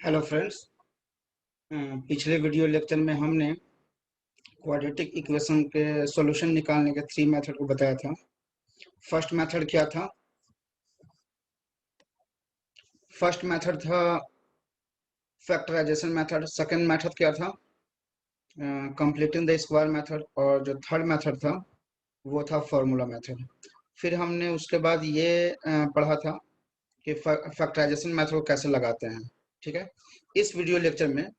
Hello friends. पिछले video lecture में हमने क्वाड्रेटिक इक्वेशन के सॉल्यूशन निकालने के 3 मेथड को बताया था। फर्स्ट मेथड क्या था? फर्स्ट मेथड था फैक्टराइजेशन मेथड। सेकंड मेथड क्या था? Completing the square method. और जो थर्ड मेथड था वो था फॉर्मूला मेथड। फिर हमने उसके बाद ये पढ़ा था कि फैक्टराइजेशन मेथड को कैसे लगाते हैं। ठीक है, इस वीडियो लेक्चर में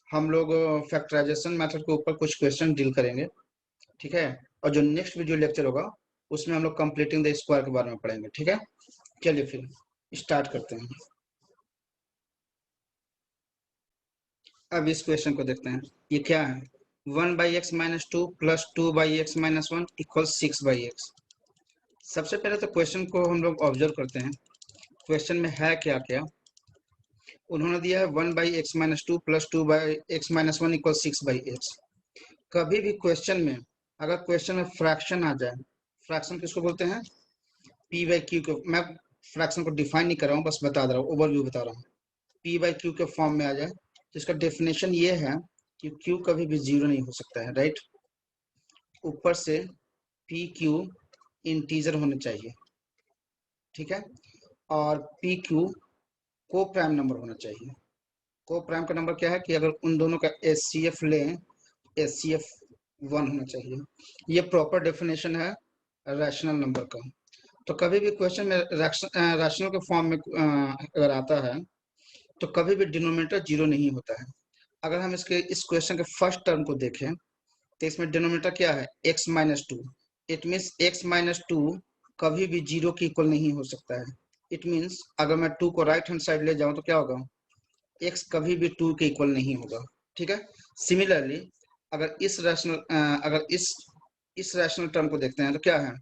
हम लोग फैक्टराइजेशन मेथड के ऊपर कुछ क्वेश्चन डील करेंगे। ठीक है, और जो नेक्स्ट वीडियो लेक्चर होगा उसमें हम लोग कंप्लीटिंग द स्क्वायर के बारे में पढ़ेंगे। ठीक है, चलिए फिर स्टार्ट करते हैं। अब इस क्वेश्चन को देखते हैं। ये क्या है? 1/x-2 plus 2/x-1 equal 6/x। सबसे पहले तो क्वेश्चन को हम लोग ऑब्जर्व करते हैं। क्वेश्चन में है क्या क्या? उन्होंने दिया है 1/x-2 plus 2/x-1 equal 6/x। कभी भी क्वेश्चन में अगर क्वेश्चन में फ्रैक्शन आ जाए, फ्रैक्शन किसको बोलते हैं? पी बाई क्यू को। मैं फ्रैक्शन को डिफाइन नहीं कर रहा हूँ, बस बता रहा हूँ, ओवरव्यू बता रहा हूँ। पी बाई क्यू के फॉर्म में आ जाए तो इसका डेफिनेशन ये है कि क्यू कभी भी जीरो नहीं हो सकता है, राइट। ऊपर से पी क्यू इंटीजर होने चाहिए, ठीक है। और पी क्यू को प्राइम नंबर होना चाहिए। को प्राइम का नंबर क्या है कि अगर उन दोनों का एच सी एफ लें, एच सी एफ 1 होना चाहिए। ये प्रॉपर डेफिनेशन है रैशनल नंबर का। तो कभी भी क्वेश्चन में रैशनल के फॉर्म में अगर आता है तो कभी भी डिनोमिनेटर जीरो नहीं होता है। अगर हम इस क्वेश्चन के फर्स्ट टर्म को देखें तो इसमें डिनोमिनेटर क्या है? x-2। इट मीन्स x-2 कभी भी जीरो के इक्वल नहीं हो सकता है। इट मीन्स अगर मैं 2 को राइट हैंड साइड ले जाऊं तो क्या होगा? x कभी भी 2 के इक्वल नहीं होगा, ठीक है। सिमिलरली अगर इस रैशनल टर्म को देखते हैं तो क्या है?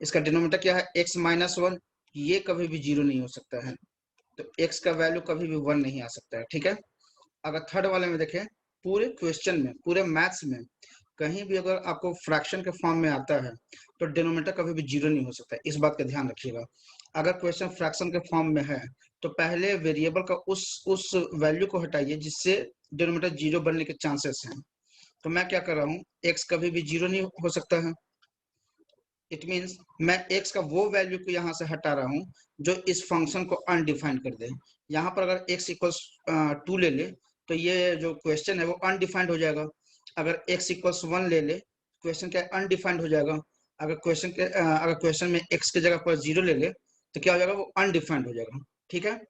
इसका डिनोमिनेटर क्या है? x-1। ये कभी भी जीरो नहीं हो सकता है, तो x का वैल्यू कभी भी 1 नहीं आ सकता है, ठीक है। अगर थर्ड वाले में देखें, पूरे क्वेश्चन में, पूरे मैथ्स में कहीं भी अगर आपको फ्रैक्शन के फॉर्म में आता है तो डिनोमिनेटर कभी भी जीरो नहीं हो सकता है। इस बात का ध्यान रखिएगा। अगर क्वेश्चन फ्रैक्शन के फॉर्म में है तो पहले वेरिएबल का उस वैल्यू को हटाइए जिससे डिनोमिनेटर जीरो बनने के चांसेस हैं। तो मैं क्या कर रहा हूँ, एक्स कभी भी जीरो नहीं हो सकता है। इट मीन्स मैं x का वो वैल्यू को यहाँ से हटा रहा हूँ जो इस फंक्शन को अनडिफाइंड कर दे। यहाँ पर अगर x इक्वल्स 2 ले ले तो ये जो क्वेश्चन है वो अनडिफाइंड हो जाएगा। अगर x इक्वल्स 1 ले ले, क्वेश्चन क्या अनडिफाइंड हो जाएगा। अगर क्वेश्चन में x की जगह पर 0 ले ले तो क्या हो जाएगा? वो अनडिफाइंड हो जाएगा, ठीक है।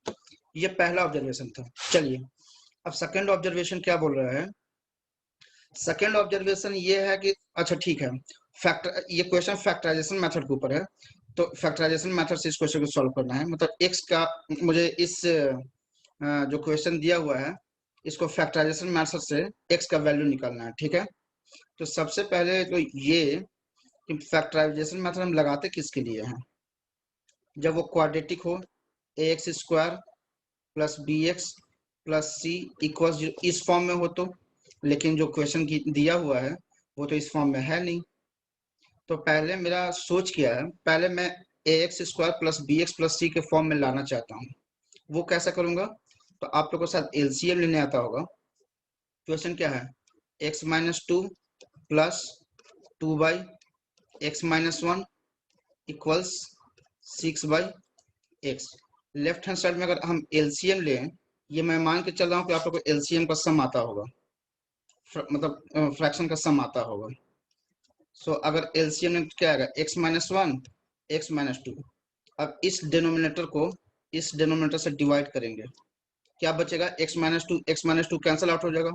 ये पहला ऑब्जर्वेशन था। चलिए अब सेकेंड ऑब्जर्वेशन क्या बोल रहा है? सेकेंड ऑब्जर्वेशन ये है कि अच्छा ठीक है, ये क्वेश्चन फैक्टराइजेशन मेथड के ऊपर है। तो फैक्टराइजेशन मेथड से इस क्वेश्चन को सॉल्व करना है। मतलब एक्स का मुझे इस जो क्वेश्चन दिया हुआ है इसको फैक्टराइजेशन मेथड से एक्स का वैल्यू निकालना है, ठीक है। तो सबसे पहले तो ये कि फैक्टराइजेशन मेथड हम लगाते किसके लिए हैं? जब वो क्वाड्रेटिक हो, a x square plus b x plus c equals इस फॉर्म में हो तो। लेकिन जो क्वेश्चन की दिया हुआ है वो तो इस फॉर्म में है नहीं। तो पहले मेरा सोच क्या है, पहले मैं a x square plus b x plus c के फॉर्म में लाना चाहता हूँ। वो कैसा करूंगा? तो आप लोगों के साथ एलसीएम लेने आता होगा। क्वेश्चन क्या है? x-2 plus 2/x-1 equals 6/x। Left hand side में अगर हम एलसीएम लें, ये मैं मान के चल रहा हूँ कि आप लोग को एलसीएम का सम आता होगा, मतलब फ्रैक्शन का सम आता होगा। सो अगर एलसीएम में क्या आएगा? x-1 x-2। अब इस डिनोमिनेटर से डिवाइड करेंगे, क्या बचेगा? x-2 कैंसिल आउट हो जाएगा।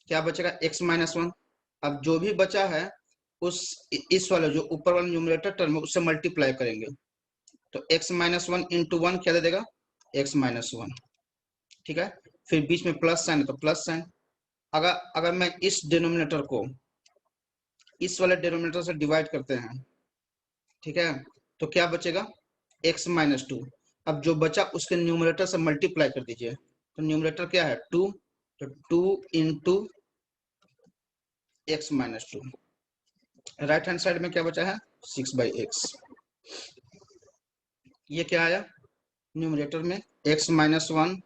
क्या बचेगा? x-1। अब जो भी बचा है उस इस वाले जो ऊपर वाला न्यूमरेटर टर्म है उससे मल्टीप्लाई करेंगे। तो x-1 इंटू 1 क्या दे देगा? x-1, ठीक है। फिर बीच में प्लस साइन है तो प्लस साइन। अगर मैं इस डिनोमिनेटर को इस वाले डिनोमिनेटर से डिवाइड करते हैं, ठीक है, तो क्या बचेगा? x-2। अब जो बचा उसके न्यूमरेटर से मल्टीप्लाई कर दीजिए। तो न्यूमरेटर क्या है? 2। तो 2 into x-2। Right hand side में क्या बचा है? 6/x। ये क्या आया न्यूमरेटर में? x-1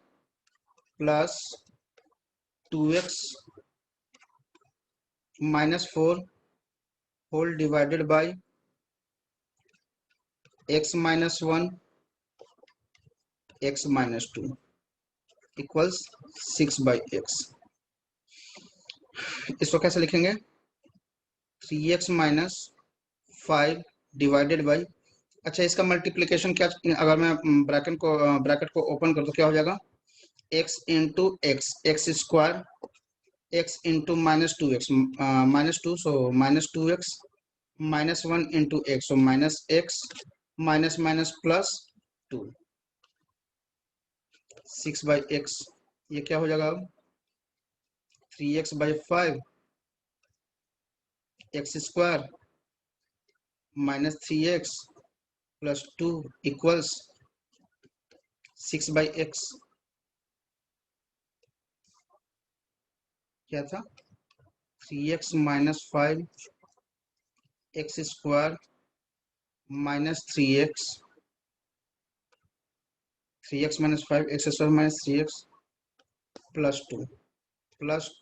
plus 2x minus 4 whole divided by x minus 1 x minus 2 equals 6/x। इसको कैसे लिखेंगे? 3x माइनस 5 डिवाइडेड बाई, अच्छा इसका मल्टीप्लिकेशन क्या, अगर मैं ब्रैकेट को ओपन कर तो क्या हो जाएगा? x into x square, x into minus 2x minus 2, so minus 2x minus 1 into x, so minus x minus minus plus 2 6/x। ये क्या हो जाएगा अब? 3x/5 x square minus 3x plus 2 equals 6/x। क्या था? 3x minus 5 x square minus 3x minus 5 x square minus 3x plus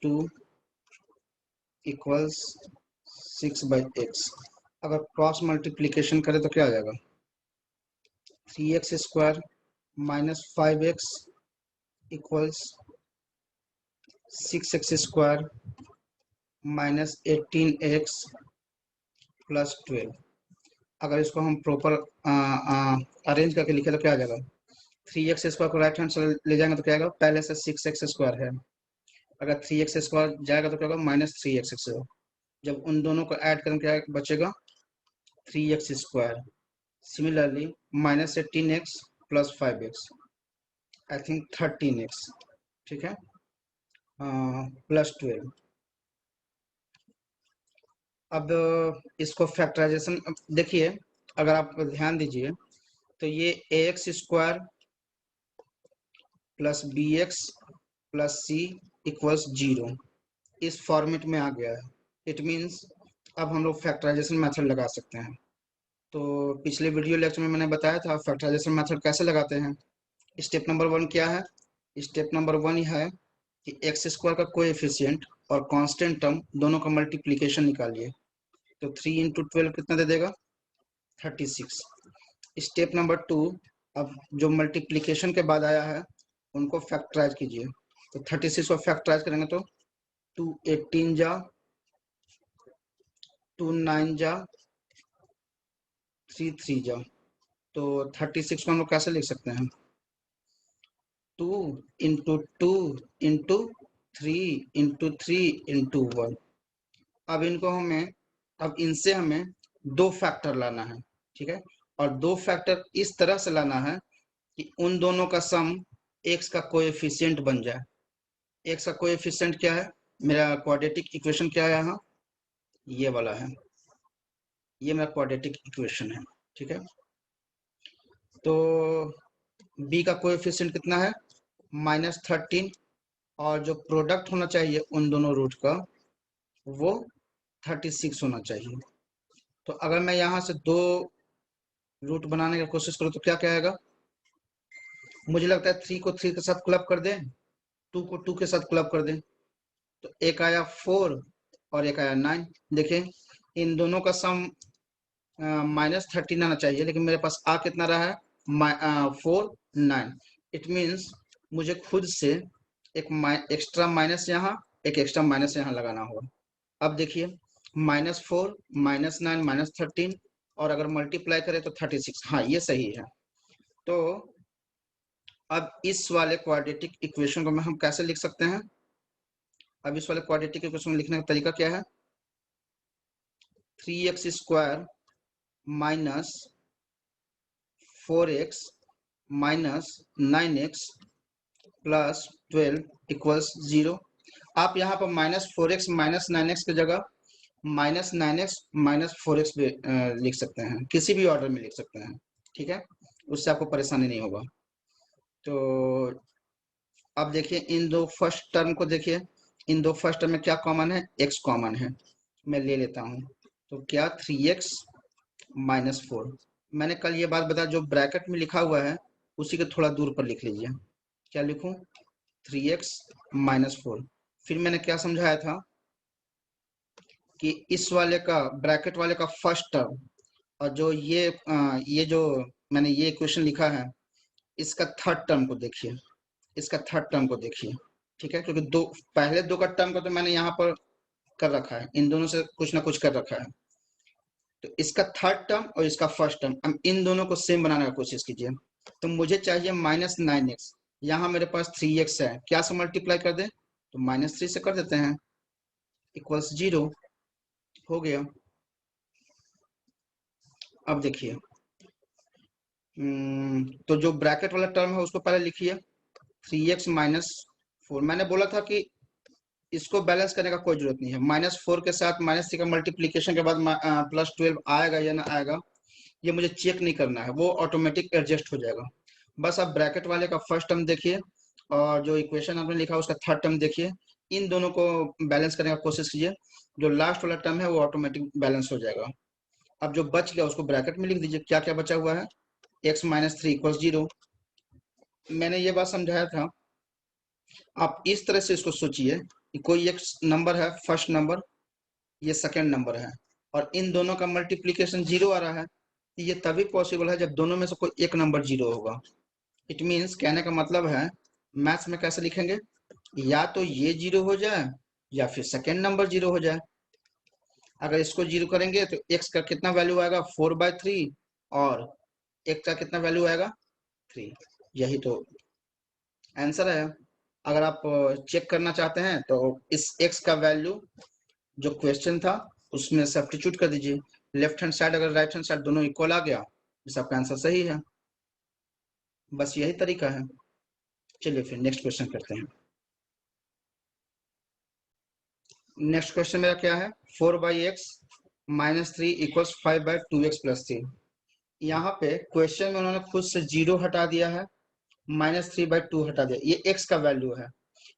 2 equals 6/x। अगर cross multiplication करें तो क्या आ जाएगा? 3x square minus 5x equals 6x square minus 18x plus 12। अगर इसको हम प्रॉपर अरेंज करके लिखे तो क्या आ जाएगा? 3x स्क्वायर को राइट हैंड साइड ले जाएंगे तो क्या आएगा? पहले से 6x स्क्वायर है, अगर 3x स्क्वायर जाएगा तो क्या होगा? Minus 3x। जब उन दोनों को ऐड करेंगे क्या बचेगा? 3x square. Similarly minus 18x plus 5x, I think 13x, ठीक है, प्लस 12। अब इसको फैक्टराइजेशन देखिए, अगर आप ध्यान दीजिए तो ये ax square plus bx plus c equals 0 इस फॉर्मेट में आ गया है। इट मीन्स अब हम लोग फैक्टराइजेशन मेथड लगा सकते हैं। तो पिछले वीडियो लेक्चर में मैंने बताया था फैक्टराइजेशन मेथड कैसे लगाते हैं। स्टेप नंबर 1 क्या है? स्टेप नंबर 1 यह है कि एक्स स्क्वायर का कोएफिशिएंट और कांस्टेंट टर्म दोनों का मल्टीप्लिकेशन निकालिए। तो 3 इंटू 12 कितना दे देगा? 36। स्टेप नंबर 2, अब जो मल्टीप्लिकेशन के बाद आया है उनको फैक्टराइज कीजिए। तो 36 को फैक्टराइज करेंगे तो 2 18 जा, 2 9 जा, 3 3 जा, तो 36 को हम लोग कैसे लिख सकते हैं? 2 इंटू 2 इंटू 3 इंटू 3 इंटू 1। अब इनसे हमें दो फैक्टर लाना है, ठीक है, और दो फैक्टर इस तरह से लाना है कि उन दोनों का सम एक्स का कोएफिशिएंट बन जाए। एक्स का कोएफिशिएंट क्या है? मेरा क्वाड्रेटिक इक्वेशन क्या है यहाँ? ये वाला है, ये मेरा क्वाड्रेटिक इक्वेशन है, ठीक है। तो बी का कोएफिशिएंट कितना है? -13, और जो प्रोडक्ट होना चाहिए उन दोनों रूट का वो 36 होना चाहिए। तो अगर मैं यहाँ से दो रूट बनाने की कोशिश करूँ तो क्या क्या आएगा? मुझे लगता है 3 को 3 के साथ क्लब कर दें, 2 को 2 के साथ क्लब कर दें, तो एक आया 4 और एक आया 9। देखिए इन दोनों का सम -13 आना चाहिए, लेकिन मेरे पास आ कितना रहा है? 4 9। इट मीन्स मुझे खुद से एक एक्स्ट्रा माइनस यहाँ, एक एक्स्ट्रा माइनस यहाँ लगाना होगा। अब देखिए -4 -9 -13, और अगर मल्टीप्लाई करें तो 36। हाँ ये सही है। तो अब इस वाले क्वाड्रेटिक इक्वेशन को हम कैसे लिख सकते हैं? अब इस वाले क्वाड्रेटिक इक्वेशन लिखने का तरीका क्या है? 3x square minus 4x minus 9x plus 12 equals 0। आप यहाँ पर -4x माइनस 9x की जगह -9x माइनस 4x भी लिख सकते हैं, किसी भी ऑर्डर में लिख सकते हैं, ठीक है, उससे आपको परेशानी नहीं होगा। तो अब देखिए इन दो फर्स्ट टर्म को देखिए, इन दो फर्स्ट टर्म में क्या कॉमन है? x कॉमन है, मैं ले लेता हूँ। तो क्या 3x माइनस 4। मैंने कल ये बात बताया, जो ब्रैकेट में लिखा हुआ है उसी के थोड़ा दूर पर लिख लीजिए। क्या लिखूं? 3x-4। फिर मैंने क्या समझाया था कि इस वाले का ब्रैकेट वाले का फर्स्ट टर्म और जो ये जो मैंने ये इक्वेशन लिखा है इसका थर्ड टर्म को देखिए, इसका थर्ड टर्म को देखिए। ठीक है, क्योंकि दो पहले दो का टर्म को तो मैंने यहाँ पर कर रखा है, इन दोनों से कुछ ना कुछ कर रखा है। तो इसका थर्ड टर्म और इसका फर्स्ट टर्म, हम इन दोनों को सेम बनाने की कोशिश कीजिए। तो मुझे चाहिए -9x, यहाँ मेरे पास 3x है, क्या से मल्टीप्लाई कर दे? तो -3 से कर देते हैं, इक्वल्स 0 हो गया। अब देखिए तो जो ब्रैकेट वाला टर्म है उसको पहले लिखिए, 3x-4। मैंने बोला था कि इसको बैलेंस करने का कोई जरूरत नहीं है, -4 के साथ -3 का मल्टीप्लीकेशन के बाद +12 आएगा या ना आएगा ये मुझे चेक नहीं करना है, वो ऑटोमेटिक एडजस्ट हो जाएगा। बस आप ब्रैकेट वाले का फर्स्ट टर्म देखिए और जो इक्वेशन आपने लिखा उसका थर्ड टर्म देखिए, इन दोनों को बैलेंस करने का कोशिश कीजिए, जो लास्ट वाला टर्म है वो ऑटोमेटिक बैलेंस हो जाएगा। अब जो बच गया उसको ब्रैकेट में लिख दीजिए, क्या क्या बचा हुआ है, x-3 इक्वल्स 0। मैंने ये बात समझाया था, आप इस तरह से इसको सोचिए कि कोई एक नंबर है फर्स्ट नंबर, ये सेकंड नंबर है और इन दोनों का मल्टीप्लिकेशन 0 आ रहा है। ये तभी पॉसिबल है जब दोनों में से कोई एक नंबर 0 होगा। इट मीन्स कहने का मतलब है मैथ्स में कैसे लिखेंगे, या तो ये 0 हो जाए या फिर सेकंड नंबर 0 हो जाए। अगर इसको 0 करेंगे तो x का कितना वैल्यू आएगा, 4/3, और x का कितना वैल्यू आएगा, 3। यही तो आंसर है। अगर आप चेक करना चाहते हैं तो इस x का वैल्यू जो क्वेश्चन था उसमें सब्स्टिट्यूट कर दीजिए, लेफ्ट हैंड साइड अगर राइट हैंड साइड दोनों इक्वल आ गया तो आपका आंसर सही है। बस यही तरीका है। चलिए फिर नेक्स्ट क्वेश्चन करते हैं। नेक्स्ट क्वेश्चन मेरा क्या है, 4/x - 3 इक्वल्स 5/2x + 3। यहाँ पे क्वेश्चन में उन्होंने खुद से 0 हटा दिया है, -3/2 हटा दिया, ये x का वैल्यू है।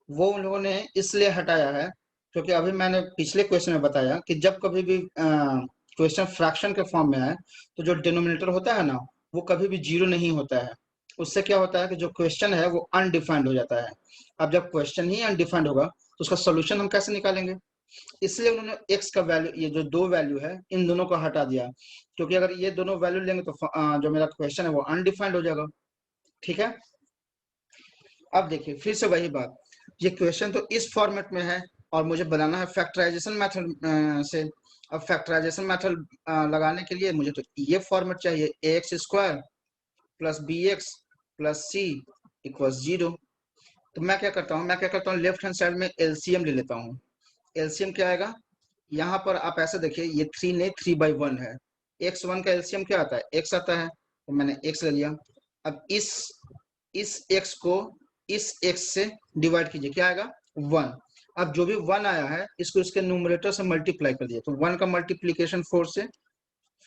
वो उन लोगों ने इसलिए हटाया है क्योंकि अभी मैंने पिछले क्वेश्चन में बताया कि जब कभी भी क्वेश्चन फ्रैक्शन के फॉर्म में है तो जो डिनोमिनेटर होता है ना वो कभी भी 0 नहीं होता है। उससे क्या होता है कि जो क्वेश्चन है वो अनडिफाइंड हो जाता है। अब जब क्वेश्चन ही अनडिफाइंड होगा तो उसका सोल्यूशन हम कैसे निकालेंगे? इसलिए उन्होंने x का वैल्यू, ये जो दो वैल्यू है इन दोनों को हटा दिया, क्योंकि अगर ये दोनों वैल्यू लेंगे तो जो मेरा क्वेश्चन है वो अनडिफाइंड हो जाएगा। ठीक है, अब देखिए फिर से वही बात, ये क्वेश्चन तो इस फॉर्मेट में है और मुझे बनाना है फैक्टराइजेशन मेथड से। अब फैक्टराइजेशन मेथड लगाने के लिए मुझे तो ये फॉर्मेट चाहिए, ax² + bx + c = 0। तो मैं क्या करता हूँ, लेफ्ट हैंड साइड में एलसीएम ले लेता हूँ। एलसीएम क्या आएगा, यहाँ पर आप ऐसे देखिए, ये 3 नहीं 3/1 है, x1 का एलसीएम क्या आता है, x आता है, तो मैंने x ले लिया। अब इस x को इस x से डिवाइड कीजिए, क्या आएगा, 1। अब जो भी 1 आया है इसको इसके न्यूमरेटर से मल्टीप्लाई कर दिए, तो 1 का मल्टीप्लीकेशन 4 से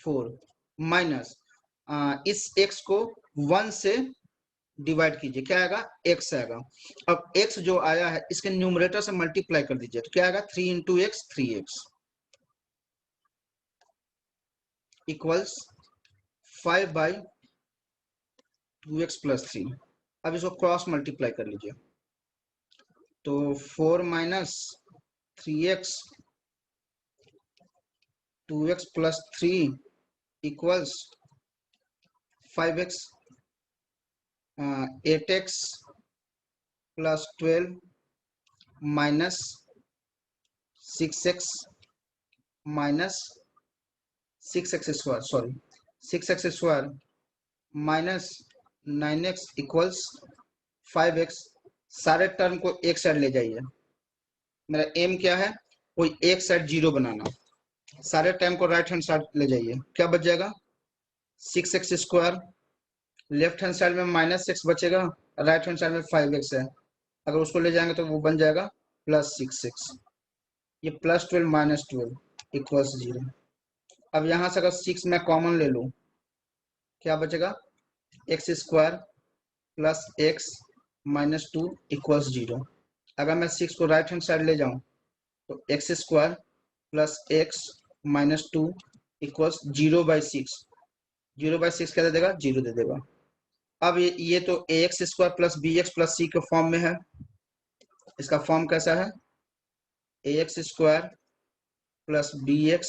4 माइनस इस x को 1 से डिवाइड कीजिए, क्या आएगा, x आएगा। अब x जो आया है इसके न्यूमरेटर से मल्टीप्लाई कर दीजिए, तो क्या आएगा, 3 × x 3x इक्वल्स 5/2x + 3। अब इसको क्रॉस मल्टीप्लाई कर लीजिए, तो 4 - 3x 2x + 3 equals 5x 8x + 12 - 6x - 6x² sorry 6x² - 9x equals 5x। सारे टर्म को एक साइड ले जाइए, मेरा एम क्या है, कोई एक साइड 0 बनाना। सारे टर्म को राइट हैंड साइड ले जाइए, क्या बच जाएगा, 6x²। लेफ्ट हैंड साइड में -6 बचेगा, राइट हैंड साइड में 5x है, अगर उसको ले जाएंगे तो वो बन जाएगा +6x। ये +12 - 12 इक्वल्स 0। अब यहाँ से अगर 6 मैं कॉमन ले लूँ, क्या बचेगा, x² + x - 2 इक्वल्स 0। अगर मैं 6 को राइट हैंड साइड ले जाऊं तो x² + x - 2 इक्वल्स 0/6। 0/6 क्या दे देगा, 0 दे देगा। अब ये तो ax² + bx + c के फॉर्म में है, इसका फॉर्म कैसा है, ax square plus bx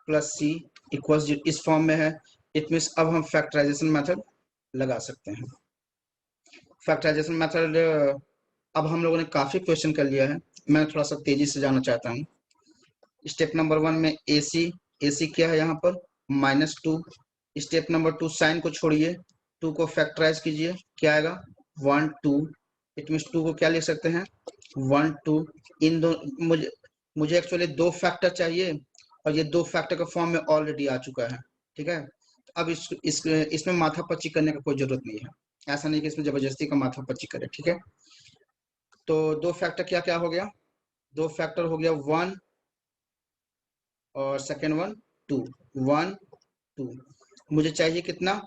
plus c equals इस फॉर्म में है। इट मीन्स अब हम फैक्टराइजेशन मेथड लगा सकते हैं। फैक्टराइजेशन मेथड अब हम लोगों ने काफी क्वेश्चन कर लिया है, मैं थोड़ा सा तेजी से जाना चाहता हूँ। स्टेप नंबर 1 में AC क्या है यहाँ पर -2। स्टेप नंबर 2 साइन को छोड़िए, 2 को फैक्टराइज कीजिए, क्या आएगा 1 2। इट मीन्स 2 को क्या लिख सकते हैं 1 2। इन दो मुझे एक्चुअली दो फैक्टर चाहिए और ये दो फैक्टर का फॉर्म में ऑलरेडी आ चुका है। ठीक है, अब इसमें माथापच्ची करने का कोई जरूरत नहीं है, ऐसा नहीं कि इसमें जबरदस्ती का माथापच्ची करे। ठीक है, तो दो फैक्टर क्या क्या हो गया, दो फैक्टर हो गया 1 और सेकेंड वन 2, 1 2। मुझे चाहिए कितना,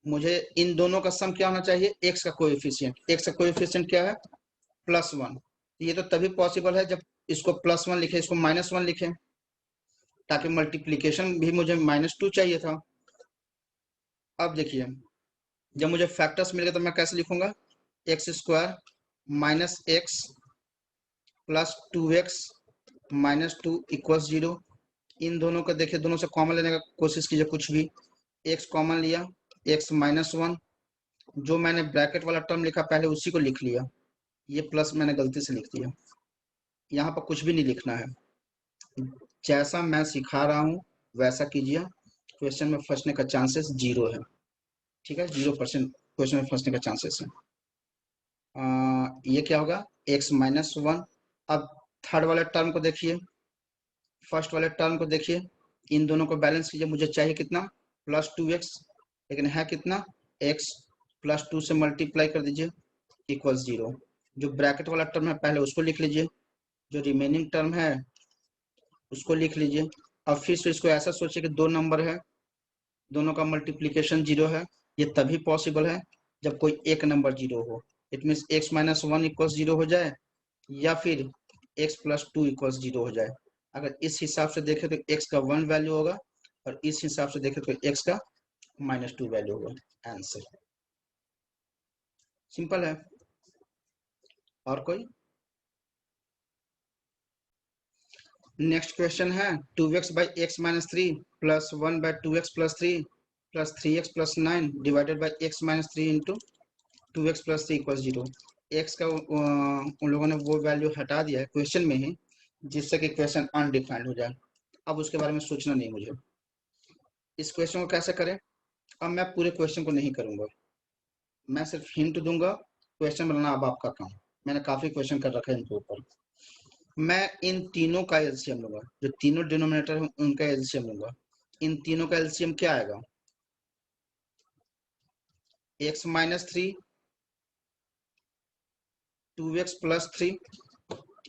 मुझे इन दोनों का सम क्या होना चाहिए, एक्स का कोएफिशिएंट। एक्स का कोएफिशिएंट क्या है +1। ये तो तभी पॉसिबल है जब इसको +1 लिखे, इसको -1 लिखे, ताकि मल्टीप्लीकेशन भी मुझे -2 चाहिए था। अब देखिए, जब मुझे फैक्टर्स मिल गए तो मैं कैसे लिखूंगा, x square -x plus 2x -2 equals 0। इन दोनों को देखिए, दोनों से कॉमन लेने का कोशिश कीजिए, कुछ भी x कॉमन लिया, x -1, जो मैंने ब्रैकेट वाला टर्म लिखा पहले उसी को लिख लिया, ये प्लस मैंने गलती से लिख दिया, यहाँ पर कुछ भी नहीं लिखना है, जैसा मैं सिखा रहा हूँ वैसा कीजिए, क्वेश्चन में फंसने का चांसेस 0 है। ठीक है, 0% क्वेश्चन में फंसने का चांसेस है। ये क्या होगा x -1। अब थर्ड वाले टर्म को देखिए, फर्स्ट वाले टर्म को देखिए, इन दोनों को बैलेंस कीजिए, मुझे चाहिए कितना +2x, लेकिन है कितना x, +2 से मल्टीप्लाई कर दीजिए इक्वल्स 0। जो ब्रैकेट वाला टर्म है पहले उसको लिख लीजिए, जो रिमेनिंग टर्म है उसको लिख लीजिए। अब फिर से इसको ऐसा सोचिए कि दो नंबर है, दोनों का मल्टीप्लीकेशन 0 है। ये तभी पॉसिबल है जब कोई एक नंबर 0 हो। इट मीन्स x -1 इक्वल्स 0 हो जाए, या फिर x +2 इक्वल्स 0 हो जाए। अगर इस हिसाब से देखें तो x का 1 वैल्यू होगा, और इस हिसाब से देखें तो x का -2 वैल्यू होगा। आंसर सिंपल है। और कोई नेक्स्ट क्वेश्चन है 2x by x -3 plus 1 by 2x + 3 plus 3x + 9 divided by x -3 into 2x + 3 equal 0। x का उन लोगों ने वो वैल्यू हटा दिया है क्वेश्चन में ही, जिससे कि क्वेश्चन अनडिफाइंड हो जाए। अब उसके बारे में सोचना नहीं मुझे। इस क्वेश्चन को कैसे करें, अब मैं पूरे क्वेश्चन को नहीं करूंगा, मैं सिर्फ हिंट दूंगा, क्वेश्चन बनाना अब आपका काम। मैंने काफी क्वेश्चन कर रखा है इनके ऊपर। मैं इन तीनों का एलसीएम लूंगा, जो तीनों डिनोमिनेटर हैं उनका एलसीएम लूंगा। इन तीनों का एलसीएम क्या आएगा, x -3 2x + 3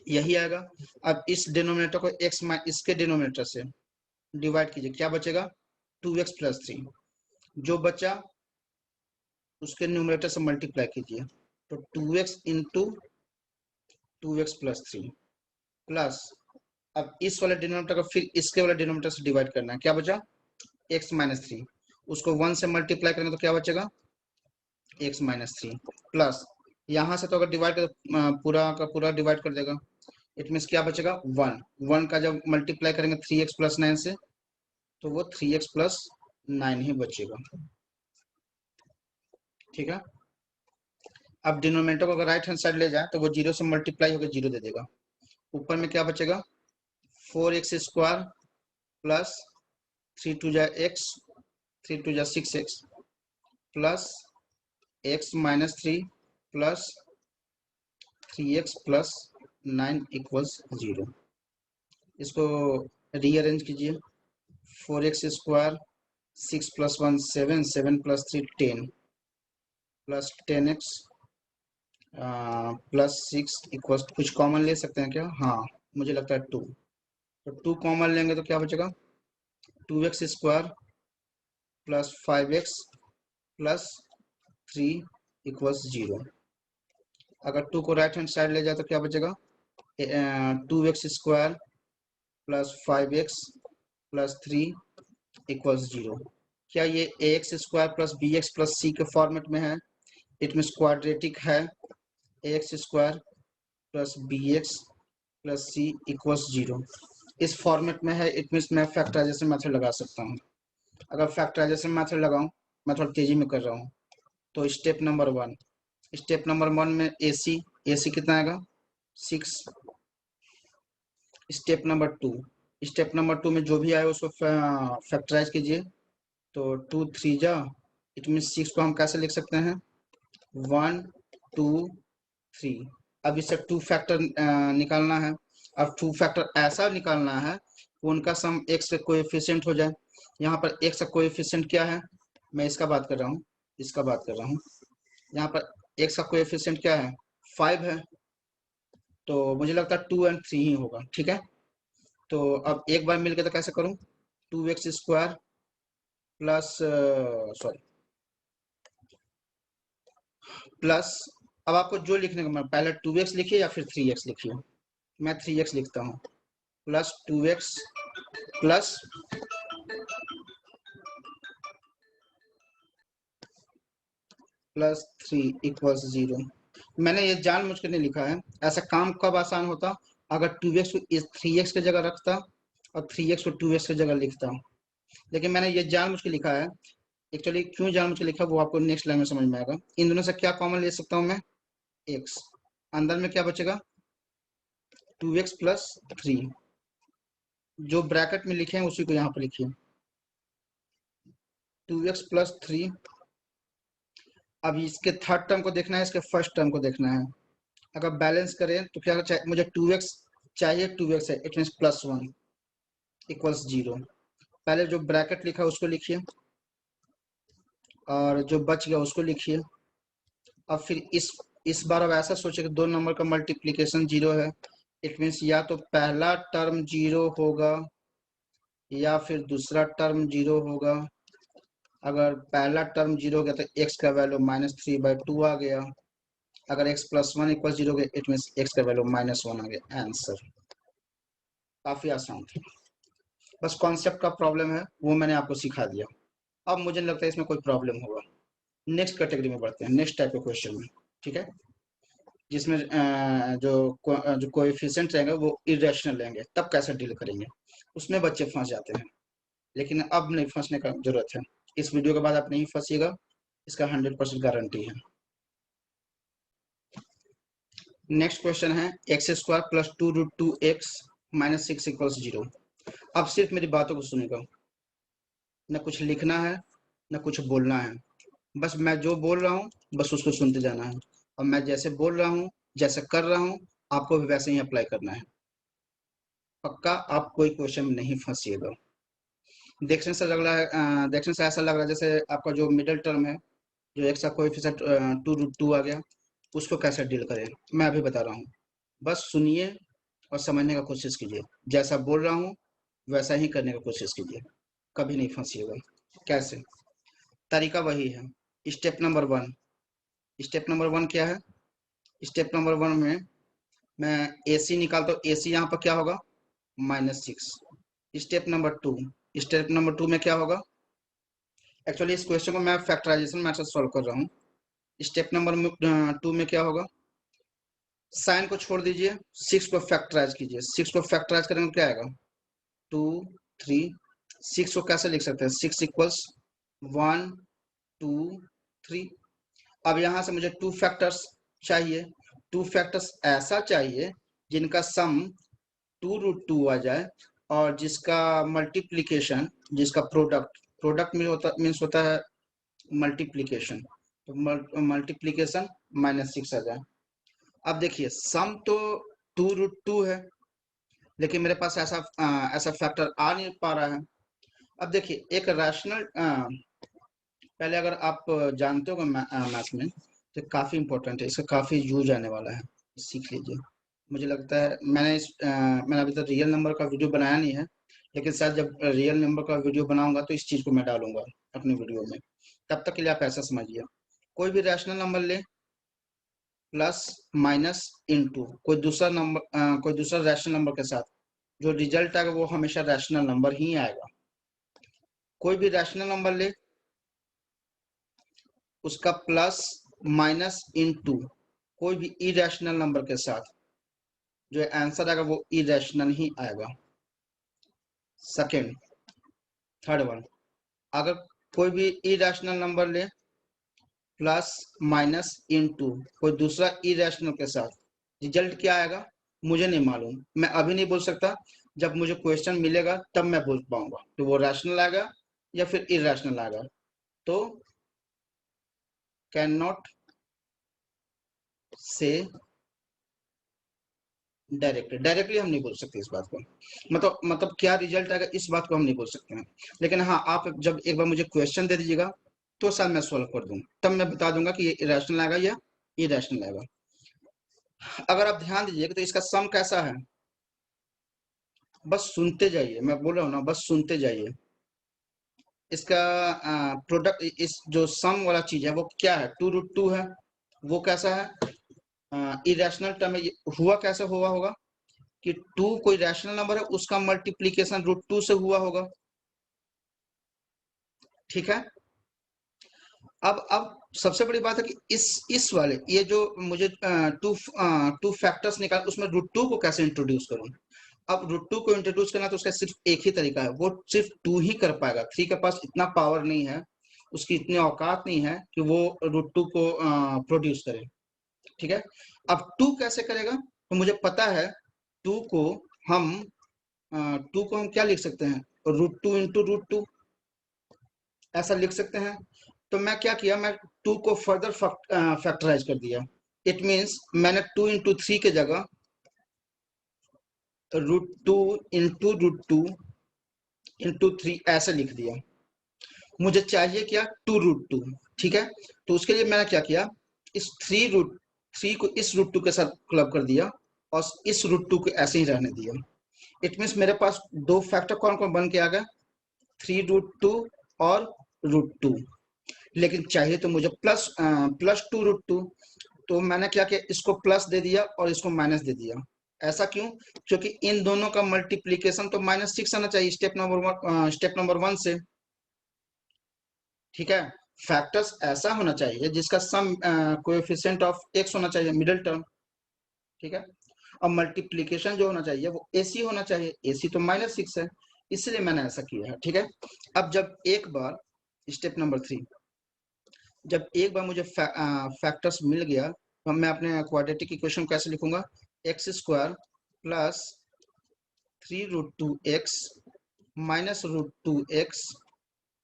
यही आएगा। अब इस डिनोमिनेटर को इसके डिनोमिनेटर से डिवाइड कीजिए, क्या बचेगा 2x + 3। जो बचा उसके न्यूमरेटर से मल्टीप्लाई कीजिए, तो 2x इंटू 2x + 3 प्लस, अब इस वाले डिनोमिनेटर को फिर इसके वाले डिनोमिनेटर से डिवाइड करना है, क्या बचा x -3, उसको 1 से मल्टीप्लाई करेंगे तो क्या बचेगा x -3 प्लस, यहाँ से तो अगर डिवाइड कर पूरा का पूरा डिवाइड कर देगा, इट मीन्स क्या बचेगा 1। 1 का जब मल्टीप्लाई करेंगे 3x + 9 से, तो वो 3x + 9 ही बचेगा। ठीक है, अब डिनोमिनेटर को अगर राइट हैंड साइड ले जाए तो वो 0 से मल्टीप्लाई होकर 0 दे देगा। ऊपर में क्या बचेगा 4x² प्लस 3 2 जा x, 3 2 जा 6x plus x -3 plus 3x + 9 equals 0। इसको रीअरेंज कीजिए, 4x² 6 + 1 7 7 + 3 10 plus 10x plus 6 equals, कुछ कॉमन ले सकते हैं क्या, हाँ मुझे लगता है 2, तो 2 कॉमन लेंगे तो क्या बचेगा 2x² plus 5x plus 3 equals 0। अगर 2 को राइट हैंड साइड ले जाए तो क्या बचेगा 2x² plus 5x plus 3 equals 0। क्या ये ax² plus bx plus c के फॉर्मेट में है, इट मीन्स क्वाड्रेटिक है। ax² plus b x plus c equals 0। इस फॉर्मेट में है, इट मीन्स मैं फैक्टराइजेशन मेथड लगा सकता हूँ। अगर फैक्टराइजेशन मेथड लगाऊं, मैं थोड़ा तेजी में कर रहा हूँ, तो स्टेप नंबर वन में ए सी कितना आएगा 6। स्टेप नंबर टू में जो भी आए उसको फैक्टराइज कीजिए, तो 2 3 जा, इट मीन 6 को हम कैसे लिख सकते हैं 1 2 3। अब इससे टू फैक्टर निकालना है। अब टू फैक्टर ऐसा निकालना है कि उनका सम एक्स का कोएफिशिएंट हो जाए। यहाँ पर एक्स का कोएफिशिएंट क्या है, मैं इसका बात कर रहा हूँ, यहाँ पर एक्स का कोएफिशिएंट क्या है 5 है, तो मुझे लगता है 2 और 3 ही होगा। ठीक है, तो अब एक बार मिलकर तो कैसे करूँ, 2x² प्लस प्लस, अब आपको जो लिखने का, पहले 2x लिखिए या फिर 3x लिखिए। मैं 3x लिखता हूँ, plus 2x plus plus 3 equals 0। मैंने ये जानबूझ के नहीं लिखा है। ऐसा काम कब आसान होता, अगर 2x को 3x की जगह रखता और 3x को 2x की जगह लिखता। लेकिन मैंने ये जानबूझ के लिखा है। एक्चुअली क्यों जानबूझ के लिखा वो आपको नेक्स्ट लाइन में समझ में आएगा। इन दोनों से क्या कॉमन ले सकता हूँ मैं, x, अंदर में क्या बचेगा 2x प्लस 3। जो ब्रैकेट में लिखे हैं उसी को यहाँ पर लिखिए, 2x प्लस 3। अब इसके थर्ड टर्म को देखना है, इसके फर्स्ट टर्म को देखना है। अगर बैलेंस करें तो क्या चाहिए मुझे, 2x चाहिए, 2x है, इट मीन प्लस 1 इक्वल्स 0। पहले जो ब्रैकेट लिखा उसको लिखिए और जो बच गया उसको लिखिए। अब फिर इस बार अब ऐसा सोचे कि दो नंबर का मल्टीप्लिकेशन 0 है, इट मीन्स या तो पहला टर्म 0 होगा या फिर दूसरा टर्म 0 होगा। अगर पहला टर्म 0 हो गया तो x का वैल्यू -3/2 आ गया। अगर x प्लस 1 इक्वल 0 हो गया, इट मीन्स x का वैल्यू -1 आ गया। आंसर काफी आसान था, बस कॉन्सेप्ट का प्रॉब्लम है, वो मैंने आपको सिखा दिया। अब मुझे नहीं लगता है इसमें कोई प्रॉब्लम होगा। नेक्स्ट कैटेगरी में बढ़ते हैं, नेक्स्ट टाइप के क्वेश्चन में। ठीक है, जिसमें जो कोएफिशिएंट रहेंगे वो इरेशनल रहेंगे, तब कैसे डील करेंगे, उसमें बच्चे फंस जाते हैं। लेकिन अब नहीं फंसने का जरूरत है, इस वीडियो के बाद आप नहीं फंसिएगा, इसका 100% गारंटी है। नेक्स्ट क्वेश्चन है x² plus 2√2x minus 6 equals 0। अब सिर्फ मेरी बातों को सुनेगा, न कुछ लिखना है न कुछ बोलना है, बस मैं जो बोल रहा हूँ बस उसको सुनते जाना है। और मैं जैसे बोल रहा हूँ, जैसे कर रहा हूँ, आपको भी वैसे ही अप्लाई करना है। पक्का आप कोई क्वेश्चन में नहीं फंसिएगा। देखने से लग रहा है देखने से ऐसा लग रहा है जैसे आपका जो मिडिल टर्म है, जो एक्स का कोएफिशिएंट 2√2 आ गया, उसको कैसे डील करें मैं अभी बता रहा हूँ। बस सुनिए और समझने का कोशिश कीजिए, जैसा बोल रहा हूँ वैसा ही करने का कोशिश कीजिए, कभी नहीं फंसिएगा। कैसे, तरीका वही है। स्टेप नंबर वन, क्या है, स्टेप नंबर वन में मैं ए सी निकालता हूँ, ए सी यहाँ पर क्या होगा -6। स्टेप नंबर टू में क्या होगा, एक्चुअली इस क्वेश्चन को मैं फैक्टराइजेशन मेथड सॉल्व कर रहा हूँ। स्टेप नंबर 2 में क्या होगा, साइन को छोड़ दीजिए, 6 को फैक्टराइज कीजिए। 6 को फैक्टराइज करेंगे क्या आएगा 2 3। 6 को कैसे लिख सकते हैं, 6 इक्वल्स 1 2 3। अब यहाँ से मुझे टू फैक्टर्स चाहिए, टू फैक्टर्स ऐसा चाहिए जिनका सम 2√2 आ जाए और जिसका मल्टीप्लीकेशन, जिसका प्रोडक्ट मीन्स होता है मल्टीप्लीकेशन, तो मल्टीप्लीकेशन -6 आ जाए। अब देखिए सम तो 2√2 है, लेकिन मेरे पास ऐसा फैक्टर आ नहीं पा रहा है। अब देखिए एक रैशनल, पहले अगर आप जानते हो मैथ्स में तो काफ़ी इंपॉर्टेंट है, इसका काफ़ी यूज आने वाला है, सीख लीजिए। मुझे लगता है मैंने अभी तक रियल नंबर का वीडियो बनाया नहीं है, लेकिन शायद जब रियल नंबर का वीडियो बनाऊंगा तो इस चीज़ को मैं डालूंगा अपनी वीडियो में। तब तक के लिए आप ऐसा समझिए, कोई भी रैशनल नंबर ले, प्लस माइनस इनटू कोई दूसरा रैशनल नंबर के साथ, जो रिजल्ट आएगा वो हमेशा रैशनल नंबर ही आएगा। कोई भी रैशनल नंबर ले, उसका प्लस माइनस इनटू कोई भी इरेशनल नंबर के साथ, जो आंसर आएगा वो इरेशनल ही आएगा। सेकेंड, थर्ड वन, अगर कोई भी इरेशनल नंबर ले प्लस माइनस इनटू कोई दूसरा इरेशनल के साथ, रिजल्ट क्या आएगा मुझे नहीं मालूम, मैं अभी नहीं बोल सकता। जब मुझे क्वेश्चन मिलेगा तब मैं बोल पाऊंगा कि वो रैशनल आएगा या फिर इरेशनल आएगा। तो कैन नॉट से डायरेक्टली हम नहीं बोल सकते इस बात को, मतलब क्या रिजल्ट आएगा इस बात को हम नहीं बोल सकते हैं। लेकिन हाँ, आप जब एक बार मुझे क्वेश्चन दे दीजिएगा तो शायद मैं सॉल्व कर दूं, तब मैं बता दूंगा कि ये इरेशनल आएगा या इरेशनल आएगा। अगर आप ध्यान दीजिएगा तो इसका सम कैसा है, बस सुनते जाइए, मैं बोल रहा हूँ ना, बस सुनते जाइए। इसका प्रोडक्ट, इस जो सम वाला चीज है वो क्या है, 2√2 है। वो कैसा है, इरेशनल टर्म है। हुआ कैसे हुआ होगा कि 2 कोई रैशनल नंबर है, उसका मल्टीप्लीकेशन √2 से हुआ होगा। ठीक है। अब सबसे बड़ी बात है कि इस वाले ये जो मुझे टू फैक्टर्स निकाल, उसमें √2 को कैसे इंट्रोड्यूस करूं। अब √2 को इंट्रोड्यूस करना तो उसका सिर्फ एक ही तरीका है, वो सिर्फ 2 ही कर पाएगा। 3 के पास इतना पावर नहीं है, उसकी इतनी औकात नहीं है कि वो √2 को प्रोड्यूस करे। ठीक है। अब 2 कैसे करेगा, तो मुझे पता है 2 को हम 2 को हम क्या लिख सकते हैं, √2 इंटू √2 ऐसा लिख सकते हैं। तो मैं क्या किया, मैं 2 को फर्दर फैक्टराइज कर दिया। इट मीन्स मैंने 2 इंटू 3 के जगह √2 इंटू √2 इंटू 3 ऐसे लिख दिया। मुझे चाहिए क्या, 2√2। ठीक है। तो उसके लिए मैंने क्या किया, इस 3 को इस √2 के साथ क्लब कर दिया और इस √2 को ऐसे ही रहने दिया। इट मीन्स मेरे पास दो फैक्टर कौन कौन बन के आ गया, 3√2 और √2। लेकिन चाहिए तो मुझे प्लस 2√2, तो मैंने क्या किया, इसको प्लस दे दिया और इसको माइनस दे दिया। ऐसा क्यों, क्योंकि इन दोनों का मल्टीप्लीकेशन तो -6 आना चाहिए स्टेप नंबर 1 से। ठीक है। फैक्टर्स ऐसा होना चाहिए जिसका सम कोएफिशिएंट ऑफ x होना चाहिए, मिडिल टर्म। ठीक है। और मल्टीप्लीकेशन जो होना चाहिए वो AC होना चाहिए, AC तो -6 है, इसलिए मैंने ऐसा किया है। ठीक है। अब जब एक बार स्टेप नंबर 3, जब एक बार मुझे फैक्टर्स मिल गया तो मैं अपने क्वाड्रेटिक इक्वेशन कैसे लिखूंगा, x² plus 3√2x minus √2x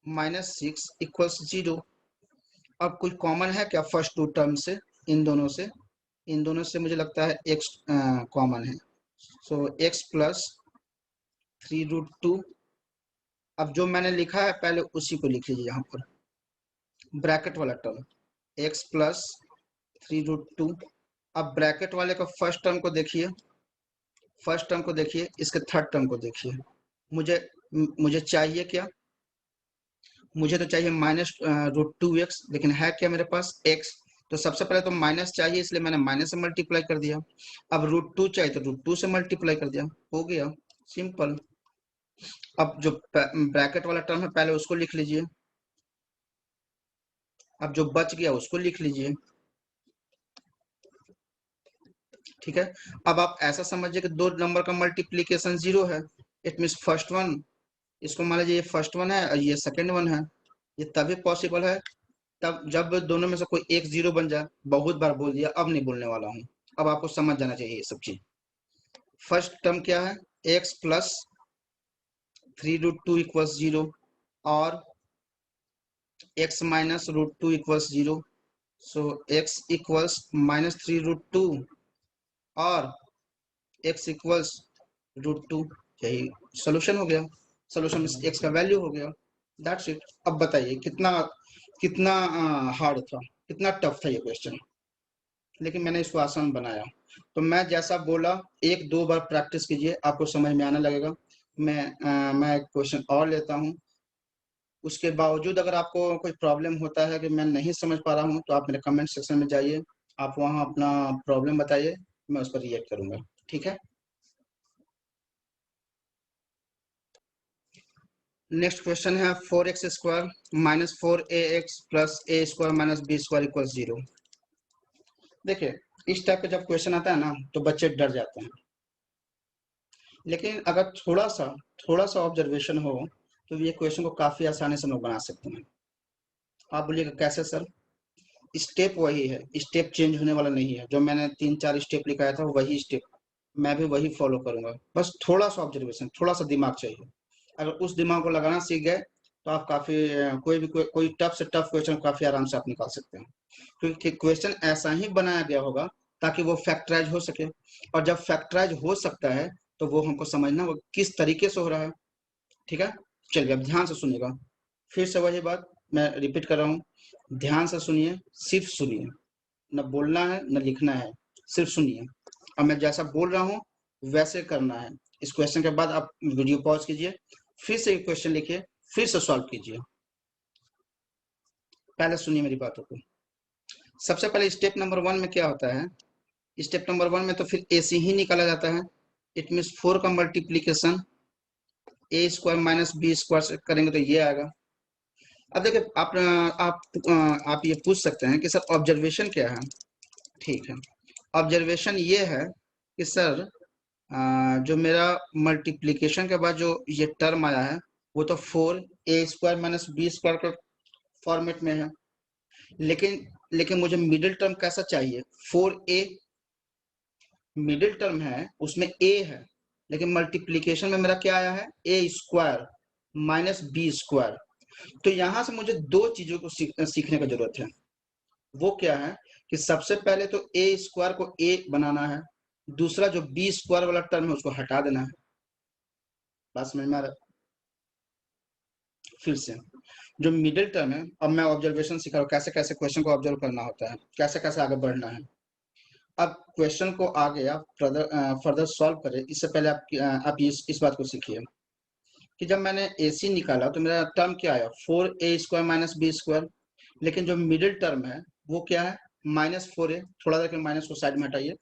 minus 6 equals 0। अब कोई कॉमन है क्या फर्स्ट 2 टर्म से, इन दोनों से, इन दोनों से मुझे लगता है x कॉमन है। सो x प्लस 3√2, अब जो मैंने लिखा है पहले उसी को लिख लीजिए यहाँ पर, ब्रैकेट वाला टर्म x प्लस 3√2। अब ब्रैकेट वाले का फर्स्ट टर्म को देखिए, फर्स्ट टर्म को देखिए, इसके थर्ड टर्म को देखिए। मुझे मुझे चाहिए क्या, मुझे तो चाहिए -√2x, लेकिन है क्या मेरे पास x। तो सबसे पहले तो माइनस चाहिए, इसलिए मैंने माइनस से मल्टीप्लाई कर दिया। अब √2 चाहिए तो √2 से मल्टीप्लाई कर दिया, हो गया सिंपल। अब जो ब्रैकेट वाला टर्म है पहले उसको लिख लीजिए, अब जो बच गया उसको लिख लीजिए। ठीक है। अब आप ऐसा समझिए कि दो नंबर का मल्टीप्लीकेशन 0 है। इट मीन्स फर्स्ट वन, इसको मान लीजिए ये फर्स्ट वन है और ये सेकेंड वन है। ये तभी पॉसिबल है तब जब दोनों में से कोई एक 0 बन जाए। बहुत बार बोल दिया, अब नहीं बोलने वाला हूँ, अब आपको समझ जाना चाहिए ये सब चीज। फर्स्ट टर्म क्या है, x प्लस 3√2 इक्वल्स 0 और x माइनस √2 इक्वल्स 0। सो x इक्वल्स -3√2 और x इक्वल्स √2, यही सोल्यूशन हो गया। सोल्यूशन में x का वैल्यू हो गया, दैट्स इट। अब बताइए कितना कितना हार्ड था, कितना टफ था ये क्वेश्चन, लेकिन मैंने इसको आसान बनाया। तो मैं जैसा बोला, एक दो बार प्रैक्टिस कीजिए, आपको समझ में आने लगेगा। मैं एक क्वेश्चन और लेता हूँ। उसके बावजूद अगर आपको कोई प्रॉब्लम होता है कि मैं नहीं समझ पा रहा हूँ, तो आप मेरे कमेंट सेक्शन में जाइए, आप वहाँ अपना प्रॉब्लम बताइए, मैं उस पर रिएक्ट करूंगा। ठीक है। नेक्स्ट क्वेश्चन है 4x² minus 4ax plus a² minus b² equal 0। देखिए, इस टाइप का जब क्वेश्चन आता है ना तो बच्चे डर जाते हैं। लेकिन अगर थोड़ा सा ऑब्जर्वेशन हो तो ये क्वेश्चन को काफी आसानी से हम लोग बना सकते हैं। आप बोलिएगा कैसे सर? स्टेप वही है, स्टेप चेंज होने वाला नहीं है। जो मैंने 3-4 स्टेप लिखाया था वही स्टेप मैं भी वही फॉलो करूंगा। बस थोड़ा सा ऑब्जर्वेशन, थोड़ा सा दिमाग चाहिए। अगर उस दिमाग को लगाना सीख गए तो आप काफी कोई टफ से टफ क्वेश्चन काफी आराम से आप निकाल सकते हैं, क्योंकि क्वेश्चन ऐसा ही बनाया गया होगा ताकि वो फैक्टराइज हो सके। और जब फैक्टराइज हो सकता है तो वो हमको समझना वो किस तरीके से हो रहा है। ठीक है, चलिए अब ध्यान से सुनिएगा। फिर से वही बात मैं रिपीट कर रहा हूँ, ध्यान से सुनिए, सिर्फ सुनिए, न बोलना है न लिखना है, सिर्फ सुनिए। अब मैं जैसा बोल रहा हूँ वैसे करना है। इस क्वेश्चन के बाद आप वीडियो पॉज कीजिए, फिर से क्वेश्चन लिखिए, फिर से सॉल्व कीजिए। पहले सुनिए मेरी बातों को। सबसे पहले स्टेप नंबर 1 में क्या होता है? स्टेप नंबर 1 में तो फिर AC ही निकाला जाता है। इट मीन्स 4 का मल्टीप्लीकेशन ए स्क्वायर माइनस बी स्क्वायर से करेंगे तो ये आएगा। अब देखिए आप ये पूछ सकते हैं कि सर ऑब्जर्वेशन क्या है? ठीक है, ऑब्जर्वेशन ये है कि सर जो मेरा मल्टीप्लिकेशन के बाद जो ये टर्म आया है वो तो 4 ए स्क्वायर माइनस बी स्क्वायर के फॉर्मेट में है, लेकिन लेकिन मुझे मिडिल टर्म कैसा चाहिए? 4a मिडिल टर्म है, उसमें a है, लेकिन मल्टीप्लिकेशन में मेरा क्या आया है? ए स्क्वायर माइनस बी स्क्वायर। तो यहां से मुझे दो चीजों को सीखने की जरूरत है। वो क्या है कि सबसे पहले तो ए स्क्वायर को a बनाना है, दूसरा जो बी स्क्वायर वाला टर्म है उसको हटा देना है। बात समझ में आ रहा है? फिर से जो मिडिल टर्म है, अब मैं ऑब्जर्वेशन सिखा रहा हूँ कैसे कैसे क्वेश्चन को ऑब्जर्व करना होता है, कैसे कैसे आगे बढ़ना है। अब क्वेश्चन को आगे आप फर्दर सॉल्व करें इससे पहले आप इस बात को सीखिए कि जब मैंने AC निकाला तो मेरा टर्म क्या आया? 4a square minus b square. लेकिन जो मिडिल टर्म है वो क्या है? -4a। थोड़ा देर के माइनस को साइड में हटाइए,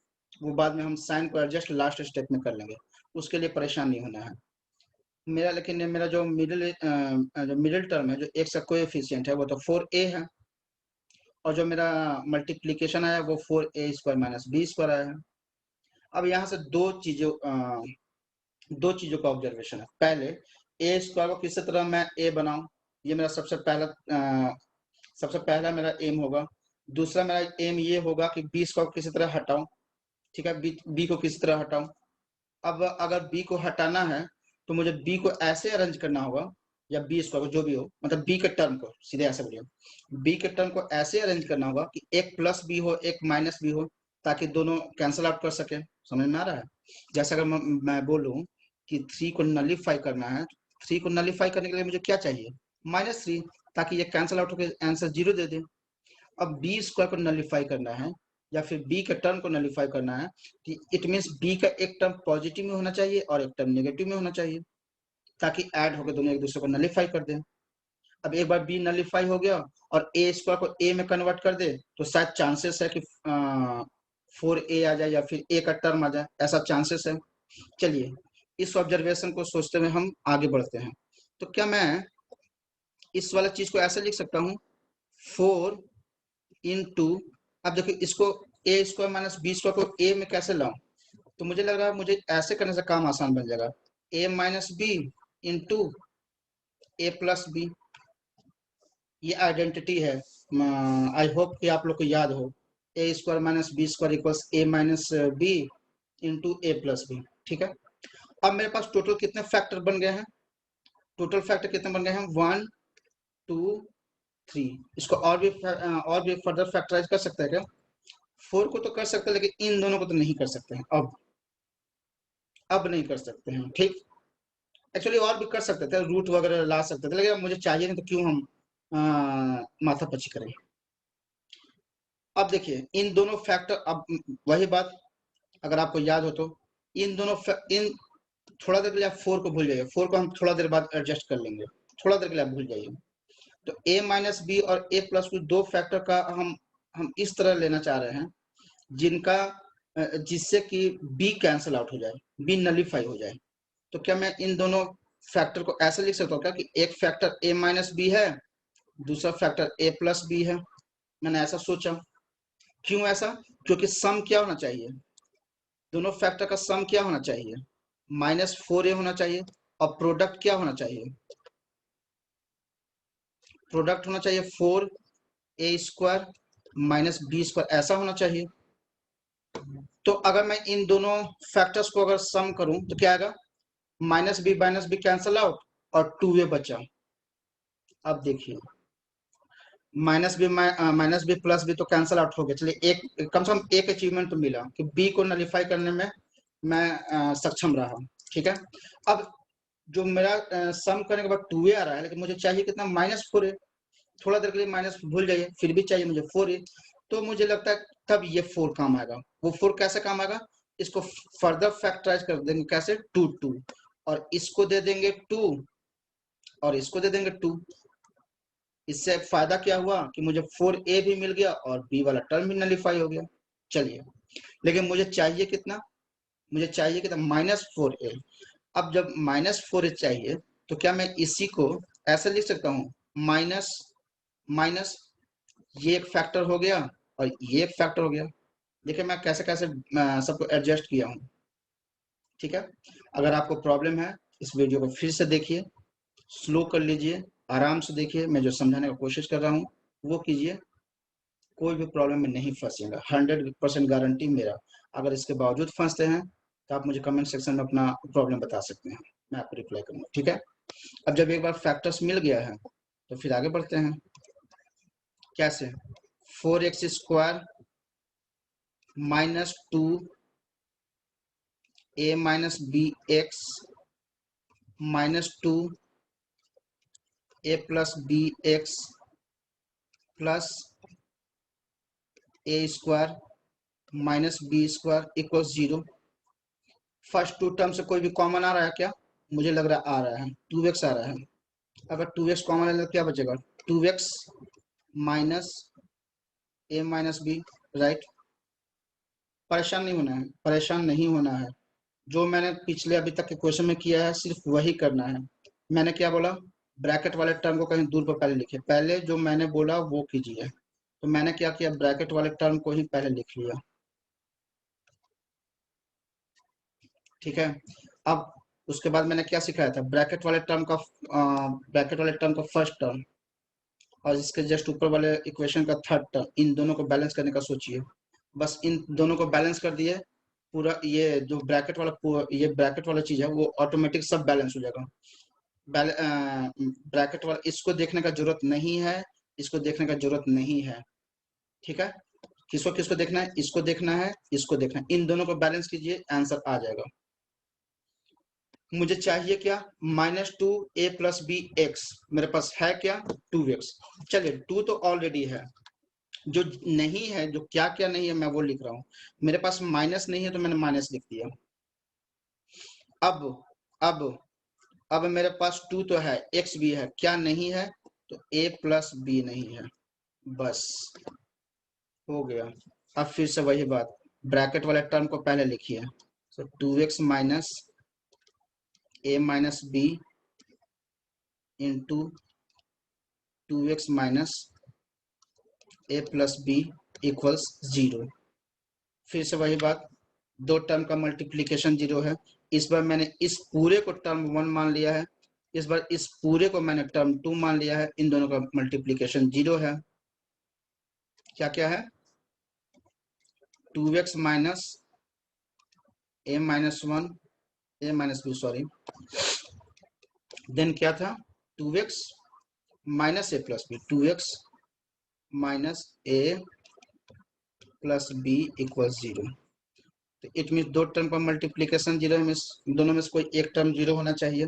वो बाद में हम साइन को एडजस्ट लास्ट स्टेप में कर लेंगे, उसके लिए परेशान नहीं होना है। मेरा जो मिडिल टर्म है, जो x का कोएफिशिएंट है वो तो 4a है, और जो मेरा मल्टीप्लीकेशन आया वो 4a square minus b square आया है। अब यहाँ से दो चीजों का ऑब्जर्वेशन है। पहले ए स्क्वायर को किस तरह मैं ए बनाऊं, ये मेरा सबसे पहला मेरा एम होगा। दूसरा मेरा एम ये होगा कि बी स्क्वायर को किसी तरह हटाऊं। ठीक है, बी को किसी तरह हटाऊं। अब अगर बी को हटाना है तो मुझे बी को ऐसे अरेंज करना होगा, या बी स्क्वायर को जो भी हो, मतलब बी के टर्म को सीधे ऐसे बोलिए, बी के टर्म को ऐसे अरेंज करना होगा कि एक प्लस बी हो एक माइनस बी हो, ताकि दोनों कैंसिल आउट कर सके। समझ में आ रहा है? जैसे अगर मैं बोलूं कि 3 को नलीफाई करना है, 3 को नलीफाई करने के लिए मुझे क्या चाहिए? -3, ताकि ये कैंसिल आउट होकर आंसर 0 दे दे। अब बी स्क्वायर को नलीफाई करना है या फिर बी के टर्म को नलीफाई करना है, कि इट मीन्स बी का एक टर्म पॉजिटिव में होना चाहिए और एक टर्म नेगेटिव में होना चाहिए, ताकि ऐड होकर दोनों एक दूसरे को नलीफाई कर दें। अब एक बार बी नलीफाई हो गया और ए स्क्वायर को ए में कन्वर्ट कर दे तो शायद चांसेस है कि 4a आ जाए या फिर ए का टर्म आ जाए, ऐसा चांसेस है। चलिए इस ऑब्जर्वेशन को सोचते हुए हम आगे बढ़ते हैं। तो क्या मैं इस वाला चीज को ऐसे लिख सकता हूँ? 4 इंटू, अब देखिए इसको ए स्क्वायर माइनस बी स्क्वायर को ए में कैसे लाऊं? तो मुझे लग रहा है मुझे ऐसे करने से काम आसान बन जाएगा। A minus b into a plus b, ये आइडेंटिटी है। आई होप कि आप लोग को याद हो, a square minus b square equals a minus b into a plus b. ठीक है, अब मेरे पास टोटल कितने फैक्टर बन गए हैं? टोटल फैक्टर कितने बन गए हैं? 1 2 3। इसको और भी फर्दर फैक्टराइज कर सकते हैं क्या? 4 को तो कर सकते हैं, लेकिन इन दोनों को तो नहीं कर सकते हैं। अब नहीं कर सकते हैं। ठीक, एक्चुअली और भी कर सकते थे, रूट वगैरह ला सकते थे, लेकिन अब मुझे चाहिए नहीं तो क्यों हम माथापच्ची करें। अब देखिए इन दोनों फैक्टर, अब वही बात अगर आपको याद हो तो इन थोड़ा देर के लिए आप 4 को भूल जाइए, 4 को हम थोड़ा देर बाद एडजस्ट कर लेंगे, थोड़ा देर के लिए आप भूल जाइए। तो a माइनस बी और a प्लस बी दो फैक्टर का हम इस तरह लेना चाह रहे हैं जिनका जिससे कि b कैंसिल आउट हो जाए, b नलीफाई हो जाए। तो क्या मैं इन दोनों फैक्टर को ऐसे लिख सकता हूँ क्या कि एक फैक्टर a माइनस बी है, दूसरा फैक्टर a प्लस बी है? मैंने ऐसा सोचा। क्यों ऐसा? क्योंकि सम क्या होना चाहिए? दोनों फैक्टर का सम क्या होना चाहिए? -4a होना चाहिए और प्रोडक्ट क्या होना चाहिए, प्रोडक्ट होना चाहिए 4a² -b², ऐसा होना चाहिए। तो अगर मैं इन दोनों फैक्टर्स को अगर सम करूं तो क्या आएगा, -b कैंसल आउट और 2a बचा। अब देखिए -b प्लस बी तो कैंसल आउट हो गया, चलिए एक कम से कम एक अचीवमेंट तो मिला कि बी को नलीफाई करने में मैं सक्षम रहा। ठीक है, अब जो मेरा सम करने के बाद 2a आ रहा है, लेकिन मुझे चाहिए कितना, -4a। थोड़ा देर के लिए माइनस भूल जाइए, फिर भी चाहिए मुझे 4a। तो मुझे लगता है तब ये 4 काम आएगा। वो 4 कैसे काम आएगा, इसको फर्दर फैक्टराइज कर देंगे, कैसे, 2 और इसको दे देंगे 2 और इसको दे देंगे 2। इससे फायदा क्या हुआ कि मुझे 4a भी मिल गया और b वाला टर्म भी नलीफाई हो गया। चलिए, लेकिन मुझे चाहिए कितना, मुझे चाहिए कितना, -4a। अब जब -4a चाहिए तो क्या मैं इसी को ऐसे लिख सकता हूँ, माइनस माइनस ये एक फैक्टर हो गया और ये एक फैक्टर हो गया। देखिए मैं कैसे कैसे सबको एडजस्ट किया हूँ। ठीक है, अगर आपको प्रॉब्लम है इस वीडियो को फिर से देखिए, स्लो कर लीजिए, आराम से देखिए, मैं जो समझाने का कोशिश कर रहा हूँ वो कीजिए, कोई भी प्रॉब्लम में नहीं फंसिएगा, 100% गारंटी मेरा। अगर इसके बावजूद फंसते हैं तो आप मुझे कमेंट सेक्शन में अपना प्रॉब्लम बता सकते हैं, मैं आपको रिप्लाई करूँगा। ठीक है, अब जब एक बार फैक्टर्स मिल गया है तो फिर आगे बढ़ते हैं। कैसे, 4x² -2 a -bx -2 a + bx plus a² -b² = 0। First 2 term से कोई भी कॉमन आ रहा है क्या, मुझे लग रहा है आ रहा है, 2x आ रहा है। अगर 2x कॉमन है तो क्या बचेगा, 2x -a -b, राइट। परेशान नहीं होना है, परेशान नहीं होना है। जो मैंने पिछले अभी तक के क्वेश्चन में किया है सिर्फ वही करना है। मैंने क्या बोला, ब्रैकेट वाले टर्म को कहीं दूर पर पहले लिखे, पहले जो मैंने बोला वो कीजिए। तो मैंने क्या किया, ब्रैकेट वाले टर्म को ही पहले लिख लिया। ठीक है, अब उसके बाद मैंने क्या सिखाया था, ब्रैकेट वाले टर्म का फर्स्ट टर्म और इसके जस्ट ऊपर वाले इक्वेशन का थर्ड टर्म, इन दोनों को बैलेंस करने का सोचिए। बस इन दोनों को बैलेंस कर दिए, पूरा ये जो ये ब्रैकेट वाला चीज है वो ऑटोमेटिक सब बैलेंस हो जाएगा। ब्रैकेट वाला इसको देखने का जरूरत नहीं है, इसको देखने का जरूरत नहीं है। ठीक है, किसको किसको देखना है, इसको देखना है, इसको देखना है, इन दोनों को बैलेंस कीजिए, आंसर आ जाएगा। मुझे चाहिए क्या, -2a + bx, मेरे पास है क्या, 2x। चलिए 2 तो ऑलरेडी है, जो नहीं है, जो क्या क्या नहीं है मैं वो लिख रहा हूँ। मेरे पास माइनस नहीं है तो मैंने माइनस लिख दिया। अब अब अब मेरे पास 2 तो है, x भी है, क्या नहीं है, तो a + b नहीं है, बस हो गया। अब फिर से वही बात, ब्रैकेट वाले टर्म को पहले लिखिए, तो 2x - a - b into 2x - a + b = 0। फिर से वही बात, दो टर्म का मल्टीप्लीकेशन 0 है। इस बार मैंने इस पूरे को टर्म 1 मान लिया है, इस बार इस पूरे को मैंने टर्म 2 मान लिया है, इन दोनों का मल्टीप्लीकेशन 0 है। क्या क्या है, 2x - a -1 a - b, sorry, then क्या था, 2x - a + b, 2x - a + b = 0। तो इट मीन दो टर्म का मल्टीप्लीकेशन 0 है, दोनों में से कोई एक टर्म 0 होना चाहिए।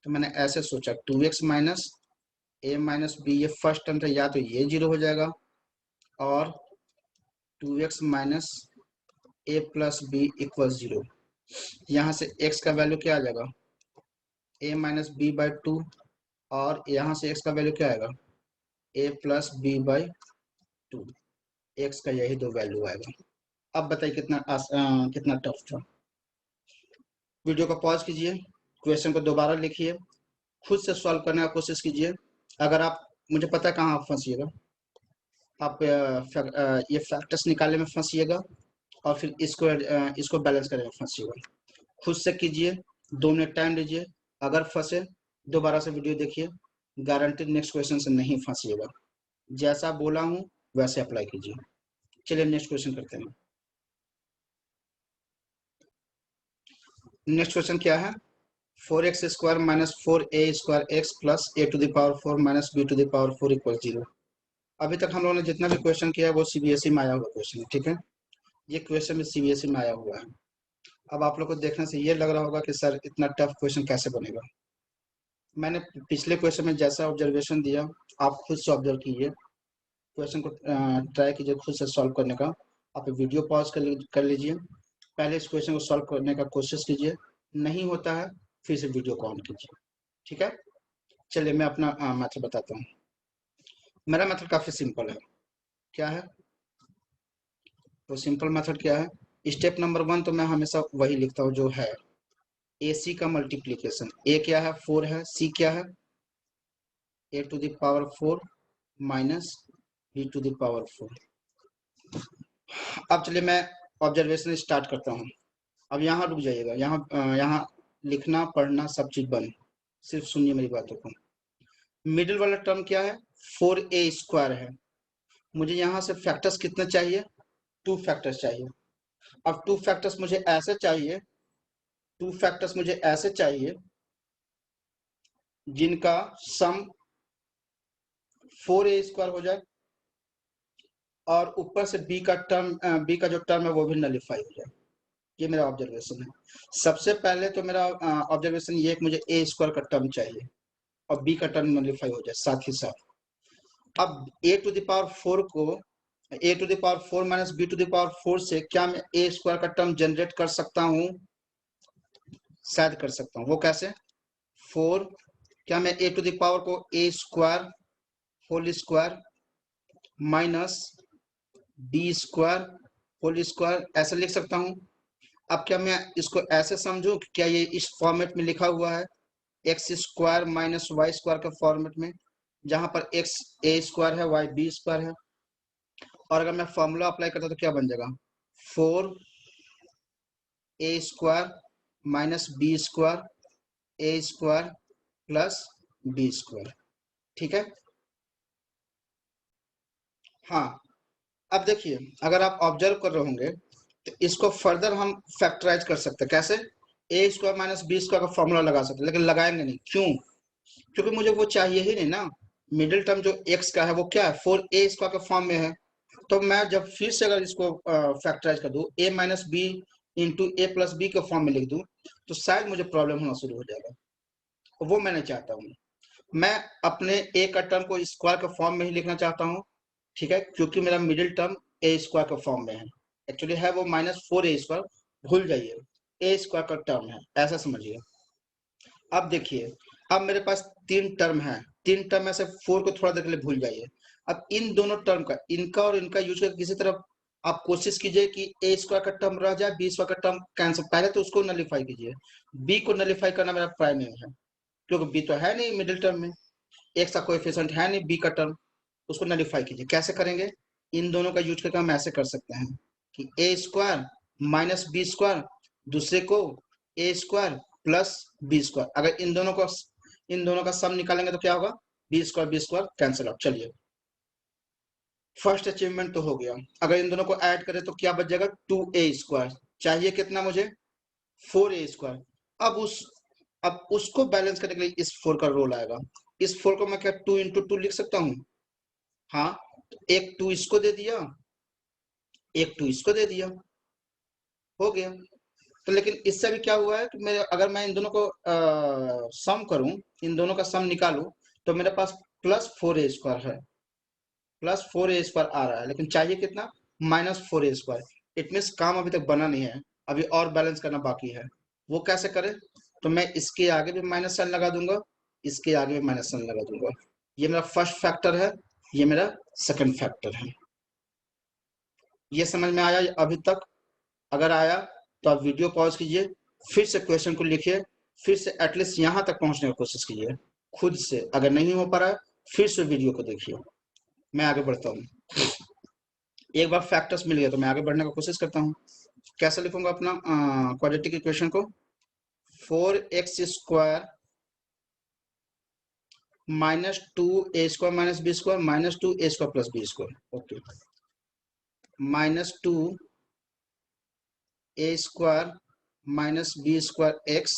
तो मैंने ऐसे सोचा, 2x - a - b, ये फर्स्ट टर्म था, या तो ये 0 हो जाएगा, और 2x - a + b = 0। यहाँ से x का वैल्यू क्या आ जाएगा, a - b/2, और यहाँ से x का वैल्यू क्या आएगा, a + b/2। x का यही दो वैल्यू आएगा। अब बताइए कितना टफ था। वीडियो को पॉज कीजिए, क्वेश्चन को दोबारा लिखिए, खुद से सॉल्व करने का कोशिश कीजिए। अगर आप, मुझे पता है कहाँ आप फंसिएगा, आप ये फैक्टर्स निकालने में फंसिएगा और फिर इसको बैलेंस करने में फंसिएगा। खुद से कीजिए, 2 मिनट टाइम लीजिए, अगर फंसे दोबारा से वीडियो देखिए, गारंटेड नेक्स्ट क्वेश्चन से नहीं फंसिएगा। जैसा बोला हूँ वैसे अप्लाई कीजिए। चलिए नेक्स्ट क्वेश्चन करते हैं। नेक्स्ट क्वेश्चन क्या है? 4x square minus 4a square x plus a to the power 4 minus b to the power 4 equal 0। अभी तक हम लोगों ने जितना भी क्वेश्चन किया है वो सीबीएसई में आया हुआ क्वेश्चन है, ठीक है। ये क्वेश्चन भी सीबीएसई में आया हुआ है। अब आप लोग को देखने से ये लग रहा होगा कि सर इतना टफ क्वेश्चन कैसे बनेगा। मैंने पिछले क्वेश्चन में जैसा ऑब्जर्वेशन दिया आप खुद से ऑब्जर्व कीजिए, क्वेश्चन को ट्राई कीजिए खुद से सॉल्व करने का। आप वीडियो पॉज कर लीजिए, पहले इस क्वेश्चन को सॉल्व करने का कोशिश कीजिए, नहीं होता है फिर से वीडियो को ऑन कीजिए, ठीक है। चलिए मैं अपना मेथड बताता हूँ। मेरा मेथड काफी सिंपल है। क्या है तो सिंपल मेथड क्या है? स्टेप नंबर 1 तो मैं हमेशा वही लिखता हूँ जो है ए सी का मल्टीप्लीकेशन। ए क्या है? 4 है। सी क्या है? A to the power 4 minus b to the power 4। अब चलिए मैं ऑब्जर्वेशन स्टार्ट करता हूँ। अब यहाँ रुक जाइएगा, यहाँ लिखना पढ़ना सब चीज बंद, सिर्फ सुनिए मेरी बातों को। मिडिल वाला टर्म क्या है? 4a स्क्वायर है। मुझे यहाँ से फैक्टर्स कितने चाहिए? 2 फैक्टर्स चाहिए। अब 2 फैक्टर्स मुझे ऐसे चाहिए, 2 फैक्टर्स मुझे ऐसे चाहिए जिनका सम 4a स्क्वायर हो जाए और ऊपर से बी का जो टर्म है वो भी नलिफाई हो जाए। ये मेरा ऑब्जर्वेशन है। सबसे पहले तो मेरा ऑब्जर्वेशन ये है कि मुझे ए स्क्वायर का टर्म चाहिए और बी का टर्म नलिफाई हो जाए साथ ही साथ। अब ए टू द पावर 4 को a to the power 4 minus b to the power 4 से क्या मैं ए स्क्वायर का टर्म जनरेट कर सकता हूँ? शायद कर सकता हूँ। वो कैसे? 4 क्या मैं ए टू द पावर को a square whole square minus b square whole square ऐसे लिख सकता हूँ। अब क्या मैं इसको ऐसे समझूं कि क्या ये इस फॉर्मेट में लिखा हुआ है x square minus y square के फॉर्मेट में, जहां पर एक्स ए स्क्वायर है वाई बी स्क्वायर है। और अगर मैं फॉर्मूला अप्लाई करता तो क्या बन जाएगा? 4 ए स्क्वायर माइनस बी स्क्वायर ए स्क्वायर प्लस बी स्क्वायर, ठीक है। हाँ, अब देखिए अगर आप ऑब्जर्व कर रहे होंगे तो इसको फर्दर हम फैक्टराइज कर सकते हैं। कैसे? ए स्क्वायर माइनस बी स्क्वायर का फॉर्मूला लगा सकते हैं, लेकिन लगाएंगे नहीं। क्यों? क्योंकि मुझे वो चाहिए ही नहीं ना। मिडिल टर्म जो एक्स का है वो क्या है? 4a स्क्वायर के फॉर्म में है। तो मैं जब फिर से अगर इसको फैक्टराइज कर दूं a minus b into a plus b के फॉर्म में लिख दूं तो शायद मुझे प्रॉब्लम होना शुरू हो जाएगा। वो मैं नहीं चाहता हूँ। मैं अपने ए का टर्म को स्क्वायर के फॉर्म में ही लिखना चाहता हूँ, ठीक है, क्योंकि मेरा मिडिल टर्म ए स्क्वायर के फॉर्म में है। एक्चुअली है वो -4a स्क्वायर, भूल जाइए, ए स्क्वायर का टर्म है, ऐसा समझिए। अब देखिए, अब मेरे पास 3 टर्म है, 3 टर्म में से 4 को थोड़ा देर के लिए भूल जाइए। अब इन दोनों टर्म का, इनका और इनका यूज करके किसी तरह आप कोशिश कीजिए कि ए स्क्वायर का टर्म रह जाए, बी स्क्वायर का टर्म कैंसिल। पहले तो उसको नलीफाई कीजिए। बी को नलीफाई करना मेरा प्राइमरी है, क्योंकि बी तो है नहीं मिडिल टर्म में, एक्स का कोएफिशिएंट है नहीं बी का टर्म, उसको नलीफाई कीजिए। कैसे करेंगे? इन दोनों का यूज करके हम ऐसे कर सकते हैं कि a square minus b square, दूसरे को a square plus b square. अगर इन दोनों का सम निकालेंगे तो क्या होगा? B square cancel out. चलिए, फर्स्ट अचीवमेंट तो हो गया। अगर इन दोनों को ऐड करें तो क्या बच जाएगा? 2a square. चाहिए कितना मुझे? 4a square. अब उसको बैलेंस करने के लिए इस 4 का रोल आएगा। इस 4 को मैं क्या 2 इंटू 2 लिख सकता हूँ? हाँ, एक 2 इसको दे दिया, एक 2 इसको दे दिया, हो गया। तो लेकिन इससे भी क्या हुआ है कि मेरे, अगर मैं इन दोनों को सम करूं, इन दोनों का सम निकालूं, तो मेरे पास +4a स्क्वायर है, +4a स्क्वायर आ रहा है, लेकिन चाहिए कितना? -4a square. इट मीन्स काम अभी तक बना नहीं है, अभी और बैलेंस करना बाकी है। वो कैसे करें? तो मैं इसके आगे भी माइनस साइन लगा दूंगा, इसके आगे भी माइनस साइन लगा दूंगा। ये मेरा फर्स्ट फैक्टर है, ये मेरा सेकंड फैक्टर है। ये समझ में आया अभी तक? अगर आया तो आप वीडियो पॉज कीजिए, फिर से क्वेश्चन को लिखिए, फिर से एटलीस्ट यहाँ तक पहुँचने की कोशिश कीजिए खुद से। अगर नहीं हो पा रहा है फिर से वीडियो को देखिए। मैं आगे बढ़ता हूँ। एक बार फैक्टर्स मिल गया तो मैं आगे बढ़ने की कोशिश करता हूँ। कैसे लिखूंगा अपना क्वाड्रेटिक इक्वेशन को? 4x² minus 2a² minus b² minus 2a² plus b²। ओके, minus 2a² minus b² x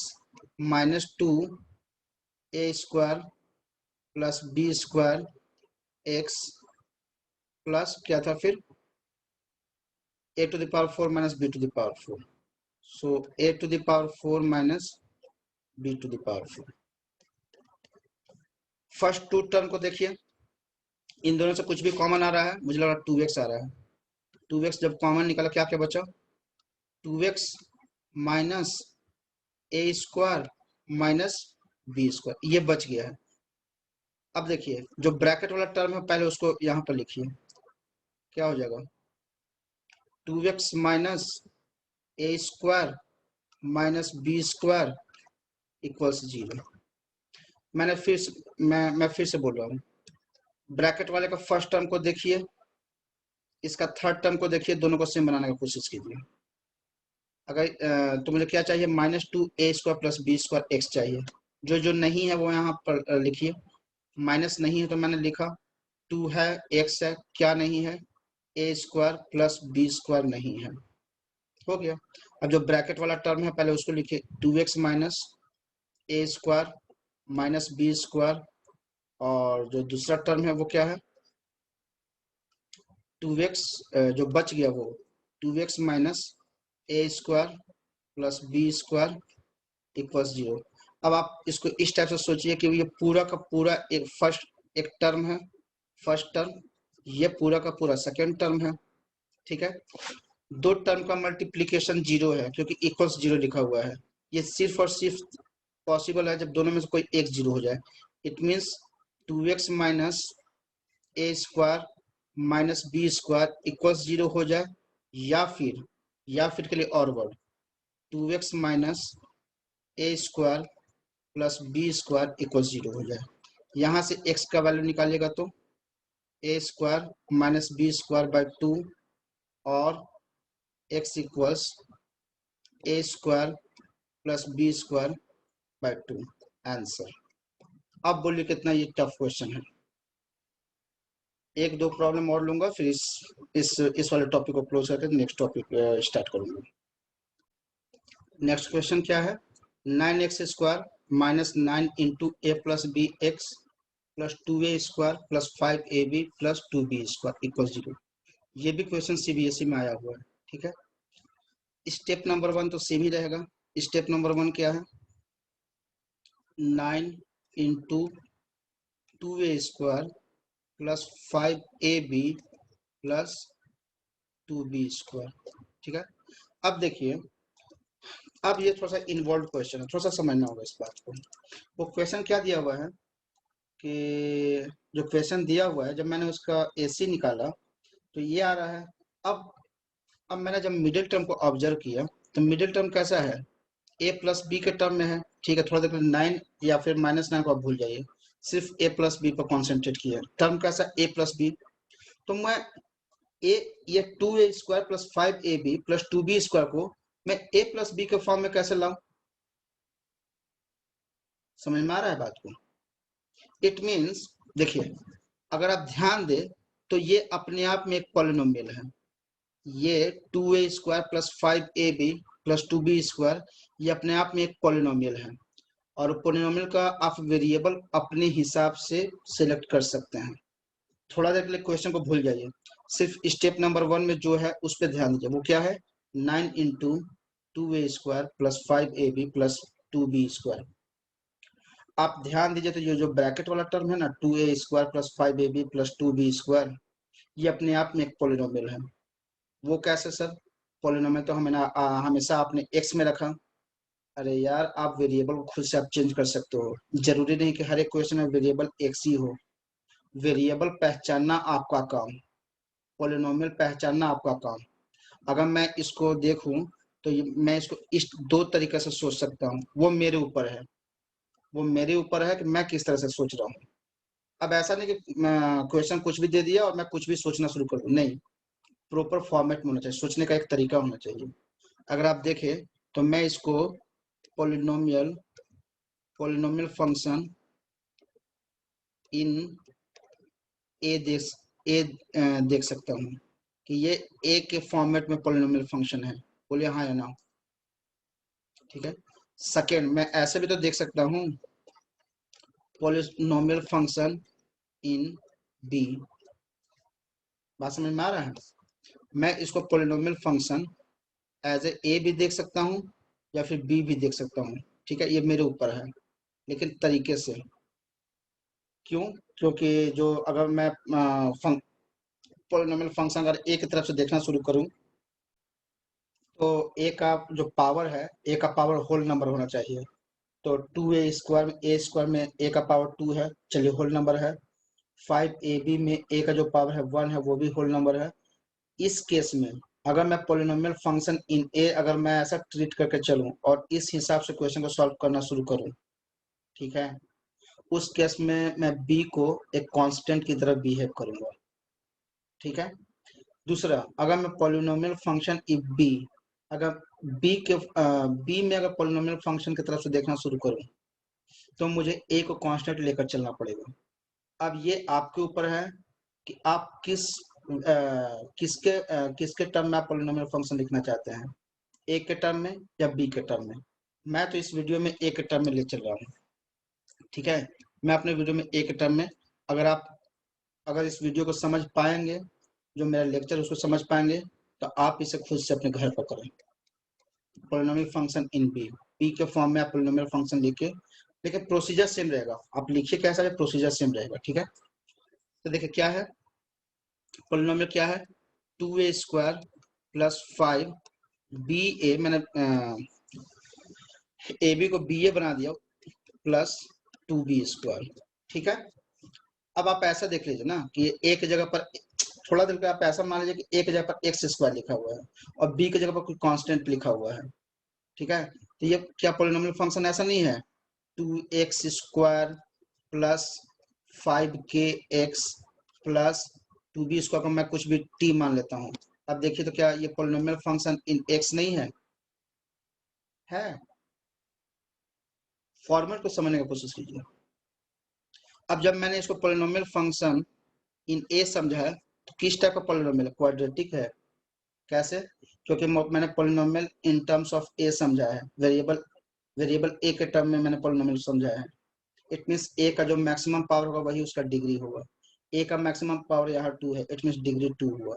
minus 2a² plus b² x plus क्या था फिर a⁴ minus b⁴। So a⁴ minus b⁴। First two term को देखिए, इन दोनों से कुछ भी कॉमन आ रहा है, मुझे लग रहा है 2x आ रहा है। 2x जब कॉमन निकाला क्या क्या बचा, 2x minus a² minus b², ये बच गया है। अब देखिए जो ब्रैकेट वाला टर्म है पहले उसको यहाँ पर लिखिए, क्या हो जाएगा 2x minus a² minus b² equals 0। मैं फिर से बोल रहा हूँ, ब्रैकेट वाले का फर्स्ट टर्म को देखिए, इसका थर्ड टर्म को देखिए, दोनों को सेम बनाने की कोशिश कीजिए। अगर तो मुझे क्या चाहिए, minus 2a² plus b² x चाहिए। जो जो नहीं है वो यहाँ पर लिखिए। माइनस नहीं है तो मैंने लिखा, 2 है, x है, क्या नहीं है, a² प्लस b² नहीं है, हो गया। अब जो ब्रैकेट वाला टर्म है पहले उसको लिखिए, 2x minus a² minus b², और जो दूसरा टर्म है वो क्या है 2x, जो बच गया वो 2x minus a² plus b² equals 0। अब आप इसको इस टाइप से सोचिए कि ये पूरा का पूरा एक टर्म है, फर्स्ट टर्म, ये पूरा का पूरा सेकेंड टर्म है, ठीक है। दो टर्म का मल्टीप्लीकेशन 0 है क्योंकि इक्वल्स 0 लिखा हुआ है। ये सिर्फ और सिर्फ पॉसिबल है जब दोनों में से कोई एक 0 हो जाए। It means 2x minus a² minus b² equals 0 हो जाए, या फिर के लिए और word 2x minus a² plus b² equal 0 हो जाए। यहाँ से x का वैल्यू निकालिएगा तो a² माइनस b² बाई 2 और x equals a² plus b² by 2 answer. अब बोलिए कितना ये टफ क्वेश्चन है। एक दो प्रॉब्लम और लूंगा, फिर इस वाले टॉपिक को क्लोज करके नेक्स्ट टॉपिक स्टार्ट करूंगा। नेक्स्ट क्वेश्चन क्या है, 9x² minus 9 into a plus b x plus 2a² plus 5ab plus 2b² equal 0। ये भी क्वेश्चन सीबीएसई में आया हुआ है, ठीक है। स्टेप नंबर 1 तो सेम ही रहेगा। स्टेप नंबर 1 क्या है, 9 into 2a² plus 5ab plus 2b², ठीक है। अब देखिए, अब ये थोड़ा सा इन्वॉल्व क्वेश्चन है, थोड़ा सा समझना होगा इस बात को। वो क्वेश्चन क्या दिया हुआ है कि जो क्वेश्चन दिया हुआ है, जब मैंने उसका AC निकाला तो ये आ रहा है। अब मैंने जब मिडिल टर्म को ऑब्जर्व किया तो मिडिल टर्म कैसा है, a प्लस बी के टर्म में है, ठीक है। थोड़ा देर 9 या फिर -9 को आप भूल जाइए, सिर्फ a प्लस बी पर कॉन्सेंट्रेट किया। टर्म कैसा a प्लस बी, तो मैं ये 2a² plus 5ab plus 2b² को मैं a प्लस बी के फॉर्म में कैसे लाऊं, समझ में आ रहा है बात को। इट मीन्स देखिए, अगर आप ध्यान दें तो ये अपने आप में एक पॉलिनोमियल है। ये 2a² plus 5ab plus 2b² ये अपने आप में एक पॉलिनोमियल है, और पॉलिनोमियल का आप वेरिएबल अपने हिसाब से सिलेक्ट कर सकते हैं। थोड़ा देर के लिए क्वेश्चन को भूल जाइए, सिर्फ स्टेप नंबर 1 में जो है उस पर ध्यान दीजिए। वो क्या है, 9 into 2a² plus 5ab plus 2b²। आप ध्यान दीजिए तो ये जो ब्रैकेट वाला टर्म है ना, 2a² plus 5ab plus 2b², ये अपने आप में एक पॉलिनोमियल है। वो कैसे सर, पॉलिनोमियल तो हमेशा आपने x में रखा। अरे यार, आप वेरिएबल को खुद से आप चेंज कर सकते हो, जरूरी नहीं कि हर एक क्वेश्चन में वेरिएबल x ही हो। वेरिएबल पहचानना आपका काम, पॉलिनोमियल पहचानना आपका काम। अगर मैं इसको देखूं तो मैं इसको इस दो तरीके से सोच सकता हूँ, वो मेरे ऊपर है, कि मैं किस तरह से सोच रहा हूँ। अब ऐसा नहीं कि क्वेश्चन कुछ भी दे दिया और मैं कुछ भी सोचना शुरू कर दूं, नहीं, प्रॉपर फॉर्मेट में होना चाहिए, सोचने का एक तरीका होना चाहिए। अगर आप देखें तो मैं इसको पोलिनोमियल फंक्शन इन ए देख सकता हूँ कि ये ए के फॉर्मेट में पोलिनोमियल फंक्शन है। बोलिए हाँ या ना। ठीक है। सेकेंड, मैं ऐसे भी तो देख सकता हूँ पोलिनोमियल फंक्शन इन बी। बात समझ में आ रहा है? मैं इसको पोलिनोमियल फंक्शन एज ए भी देख सकता हूँ या फिर बी भी देख सकता हूँ। ठीक है, ये मेरे ऊपर है, लेकिन तरीके से। क्यों? क्योंकि जो अगर मैं पोलिनोमियल फंक्शन अगर ए की तरफ से देखना शुरू करूं तो ए का जो पावर है, ए का पावर होल नंबर होना चाहिए। तो 2a² में ए स्क्वायर में ए का पावर 2 है, चलिए होल नंबर है। 5ab में ए का जो पावर है 1 है, वो भी होल नंबर है। इस केस में अगर मैं पोलिनोमियल फंक्शन इन ए अगर मैं ऐसा ट्रीट करके चलूं और इस हिसाब से क्वेश्चन को सॉल्व करना शुरू करूं, ठीक है, उस केस में मैं बी को एक कांस्टेंट की तरह बिहेव करूंगा। ठीक है। दूसरा, अगर मैं पोलिनोमियल फंक्शन इफ बी अगर बी में अगर पोलिनोमियल फंक्शन की तरफ से देखना शुरू करूं तो मुझे ए को कांस्टेंट लेकर चलना पड़ेगा। अब ये आपके ऊपर है कि आप किसके टर्म में आप पोलिनोमियल फंक्शन लिखना चाहते हैं, ए के टर्म में या बी के टर्म में। मैं तो इस वीडियो में ए के टर्म में ले चल रहा हूँ। ठीक है, मैं अपने वीडियो में ए के टर्म में, अगर इस वीडियो को समझ पाएंगे, जो मेरा लेक्चर उसको समझ पाएंगे, तो आप इसे खुद से अपने घर पर करें। पोलिनोमियल फंक्शन इन बी के फॉर्म में आप पोलिनोमियल फंक्शन लिखिए, लेकिन प्रोसीजर सेम रहेगा। आप लिखिए कैसा है, प्रोसीजर सेम रहेगा। ठीक है। तो देखिए क्या है पोलिनोमियल, क्या है 2a² प्लस 5ba, मैंने ए बी को बी ए बना दिया, प्लस 2b²। ठीक है। अब आप ऐसा देख लीजिए ना कि एक जगह पर थोड़ा देर के आप ऐसा मान लीजिए कि एक जगह पर x² लिखा हुआ है और b की जगह पर कोई कांस्टेंट लिखा हुआ है। ठीक है, तो ये क्या पोलिनोमियल फंक्शन ऐसा नहीं है? 2x² plus 5kx plus 2b² को मैं कुछ भी t मान लेता हूँ। अब देखिए तो क्या ये पोलिनोमियल फंक्शन इन x नहीं है? है। फॉर्मूले को समझने की कोशिश कीजिए। अब जब मैंने इसको पोलिनोमियल फंक्शन इन ए समझा है तो किस टाइप का पोलिनोमियल है? क्वाड्रेटिक है। कैसे? क्योंकि मैंने पोलिनोमियल इन टर्म्स ऑफ ए समझा है, वेरिएबल ए के टर्म में मैंने पोलिनोमियल समझा है। इट मींस ए का जो मैक्सिमम पावर होगा वही उसका डिग्री होगा। ए का मैक्सिमम पावर यहाँ 2 है, इट मींस डिग्री 2 हुआ।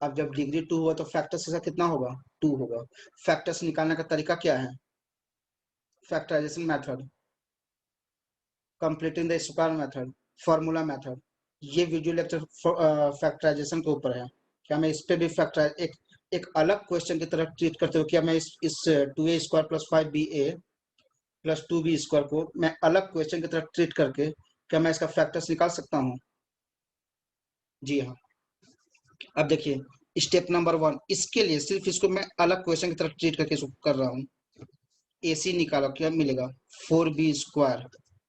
अब जब डिग्री 2 हुआ तो फैक्टर्स इसका कितना होगा? 2 होगा। फैक्टर्स निकालने का तरीका क्या है? Factorization method, completing the square method, formula method. ये वीडियो लेक्चर फैक्टराइजेशन के ऊपर है। क्या मैं इस पे भी फैक्टराइज एक अलग क्वेश्चन की तरफ ट्रीट करते हुए क्या मैं इस 2a² plus 5ba plus 2b² को मैं अलग क्वेश्चन की तरफ ट्रीट करके क्या मैं इसका फैक्टर्स निकाल सकता हूँ? जी हाँ। अब देखिए स्टेप नंबर 1, इसके लिए सिर्फ इसको मैं अलग क्वेश्चन की तरफ ट्रीट करके इसको कर रहा हूँ। AC निकालो, क्या मिलेगा? 4b²।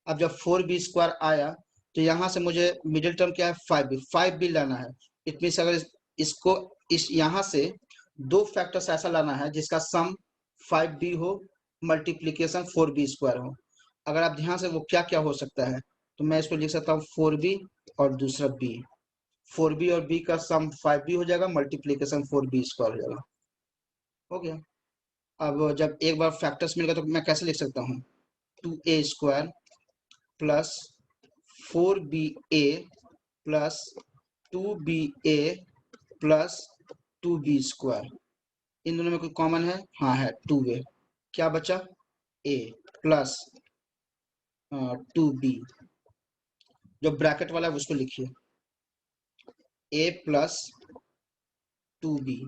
अब जब 4b² आया तो यहाँ से मुझे मिडिल टर्म क्या है? 5b लाना है। इट मीन्स अगर इसको यहाँ से दो फैक्टर्स ऐसा लाना है जिसका सम 5b हो, मल्टीप्लीकेशन 4b² हो। अगर आप ध्यान से, वो क्या क्या हो सकता है, तो मैं इसको लिख सकता हूँ 4b और दूसरा b। 4b और b का सम 5b हो जाएगा, मल्टीप्लीकेशन 4b² हो जाएगा। हो गया। अब जब एक बार फैक्टर्स मिल गया तो मैं कैसे लिख सकता हूँ? 2a² plus 4ba plus 2ba plus 2b²। इन दोनों में कोई कॉमन है? हाँ है, 2a। क्या बचा? a plus 2b। जो ब्रैकेट वाला है उसको लिखिए, a प्लस 2b।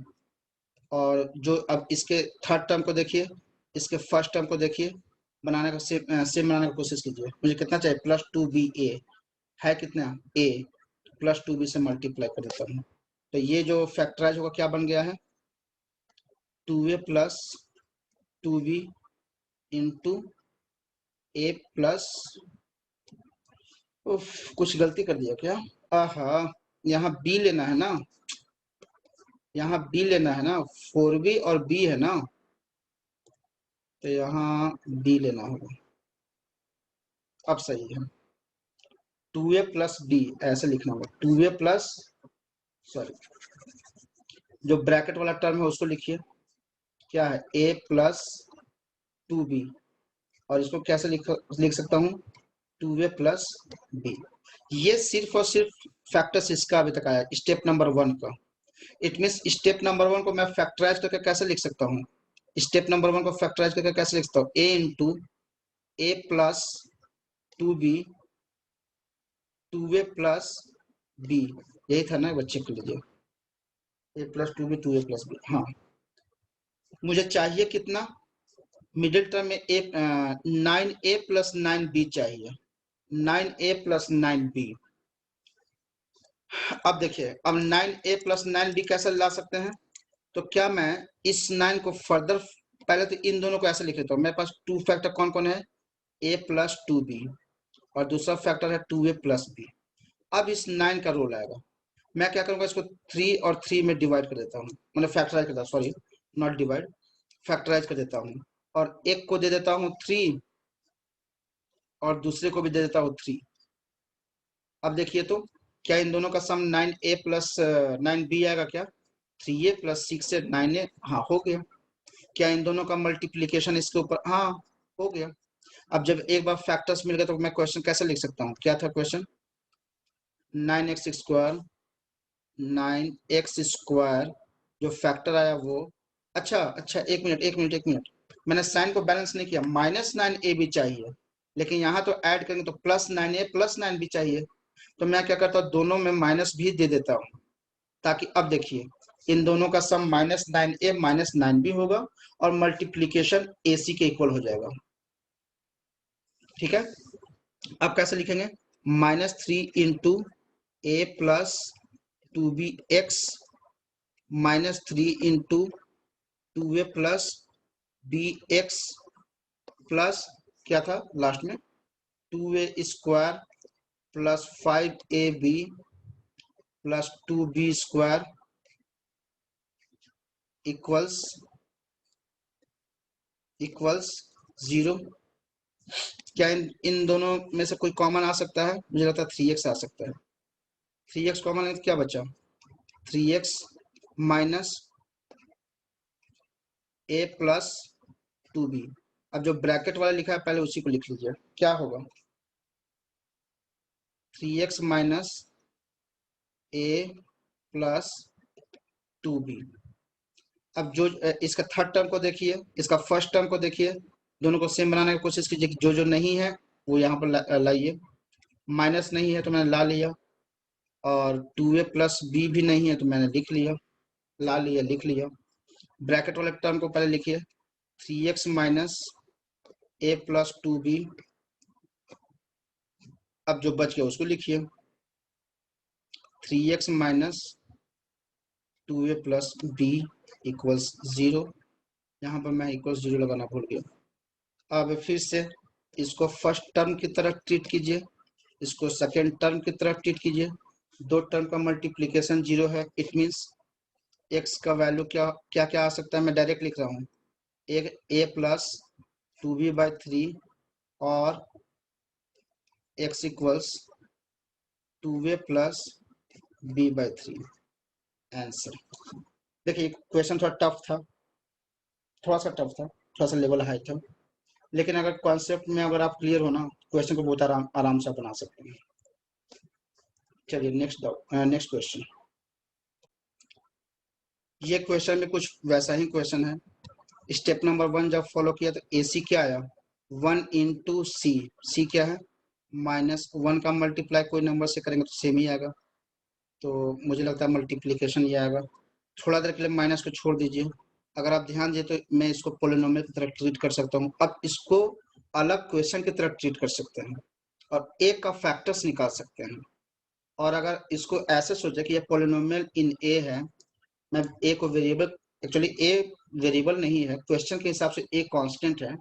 और जो अब इसके थर्ड टर्म को देखिए, इसके फर्स्ट टर्म को देखिए, बनाने का सेम बनाने की कोशिश कीजिए। मुझे कितना चाहिए? प्लस 2ba है कितना? a प्लस 2b से मल्टीप्लाई कर देता हूँ। तो ये जो फैक्टराइज होगा क्या बन गया है? 2a plus 2b into a plus, कुछ गलती कर दिया क्या? आहा, यहाँ b लेना है ना, यहाँ b लेना है ना, 4b और b है ना। तो यहाँ बी लेना होगा। अब सही है, 2a प्लस बी ऐसे लिखना होगा, 2a प्लस, सॉरी, जो ब्रैकेट वाला टर्म है उसको लिखिए, क्या है, a प्लस 2b, और इसको कैसे लिख सकता हूँ, 2a प्लस बी। ये सिर्फ और सिर्फ फैक्टर्स इसका अभी तक आया, स्टेप नंबर 1 का। इट मीन्स स्टेप नंबर 1 को मैं फैक्टराइज करके कैसे लिख सकता हूँ, स्टेप नंबर 1 को फैक्टराइज करके कैसे लिख सकता हूँ, a into a plus 2b 2a plus b, यही था ना बच्चे, के लिए a plus 2b 2a plus B. हाँ, मुझे चाहिए कितना, मिडिल टर्म में ए 9a प्लस 9b चाहिए, 9a प्लस 9b। अब देखिए, अब 9a प्लस 9b कैसे ला सकते हैं, तो क्या मैं इस 9 को फर्दर, पहले तो इन दोनों को ऐसे लिख लेता हूँ, मेरे पास 2 फैक्टर कौन कौन है, a प्लस 2b, और दूसरा फैक्टर है 2a प्लस b। अब इस 9 का रोल आएगा, मैं क्या करूंगा, इसको 3 और 3 में डिवाइड कर देता हूँ, मतलब फैक्टराइज करता हूँ, सॉरी नॉट डिवाइड, फैक्टराइज कर देता हूँ, और एक को दे देता हूँ 3 और दूसरे को भी दे देता हूँ 3। अब देखिए तो क्या इन दोनों का सम 9a प्लस 9b आएगा क्या, 3a प्लस 6 9a, हाँ हो गया। क्या इन दोनों का मल्टीप्लीकेशन इसके ऊपर, हाँ हो गया। अब जब एक बार फैक्टर्स मिल गए तो मैं क्वेश्चन कैसे लिख सकता हूँ, क्या था question, 9x square 9x square, जो फैक्टर आया वो, अच्छा अच्छा, एक मिनट, मैंने साइन को बैलेंस नहीं किया, -9a भी चाहिए, लेकिन यहाँ तो ऐड करेंगे तो +9a प्लस 9 भी चाहिए, तो मैं क्या करता हूँ, दोनों में माइनस भी दे देता हूँ, ताकि अब देखिए इन दोनों का सम -9a -9 भी होगा और मल्टीप्लीकेशन ac के इक्वल हो जाएगा। ठीक है, अब कैसे लिखेंगे, -3 into a plus 2bx -3 into 2a plus bx plus, क्या था लास्ट में, 2a square plus 5ab plus 2b square equals 0। क्या इन दोनों में से कोई कॉमन आ सकता है, मुझे लगता है 3x आ सकता है, 3x कॉमन है तो क्या बचा, 3x minus a plus 2b। अब जो ब्रैकेट वाला लिखा है पहले उसी को लिख लीजिए, क्या होगा, 3x minus a plus 2b। अब जो इसका थर्ड टर्म को देखिए, इसका फर्स्ट टर्म को देखिए, दोनों को सेम बनाने की कोशिश कीजिए, जो जो नहीं है वो यहाँ पर लाइए, माइनस नहीं है तो मैंने ला लिया, और 2a प्लस बी भी नहीं है तो मैंने लिख लिया, ला लिया, लिख लिया। ब्रैकेट वाले टर्म को पहले लिखिए, 3x minus a plus 2b, अब जो बच गया उसको लिखिए, 3x minus 2a plus b equals 0। यहाँ पर मैं इक्वल्स 0 लगाना भूल गया। अब फिर से इसको फर्स्ट टर्म की तरह ट्रीट कीजिए, इसको सेकेंड टर्म की तरह ट्रीट कीजिए, दो टर्म का मल्टीप्लीकेशन 0 है, इट मीन्स x का वैल्यू क्या क्या क्या आ सकता है, मैं डायरेक्ट लिख रहा हूँ, एक a प्लस 2b/3 और x equals 2a plus b/3, answer. देखिए क्वेश्चन थोड़ा टफ था, थोड़ा सा टफ था, थोड़ा सा लेवल हाई था, लेकिन अगर कॉन्सेप्ट में अगर आप क्लियर हो ना, क्वेश्चन को बहुत आराम से बना सकते हैं। चलिए नेक्स्ट क्वेश्चन। ये क्वेश्चन में कुछ वैसा ही क्वेश्चन है। स्टेप नंबर 1 जब फॉलो किया तो AC क्या आया, 1 इंटू सी क्या है, -1 का मल्टीप्लाई कोई नंबर से करेंगे तो सेम ही आएगा, तो मुझे लगता है मल्टीप्लीकेशन ये आएगा। थोड़ा देर के लिए माइनस को छोड़ दीजिए, अगर आप ध्यान दिए तो मैं इसको पोलिनोमियल की तरह ट्रीट कर सकता हूँ। अब इसको अलग क्वेश्चन की तरह ट्रीट कर सकते हैं और ए का फैक्टर्स निकाल सकते हैं। और अगर इसको ऐसे सोचे कि ये पोलिनोमियल इन ए है, मैं ए को वेरिएबल, एक्चुअली ए वेरिएबल नहीं है, क्वेश्चन के हिसाब से ए कांस्टेंट है,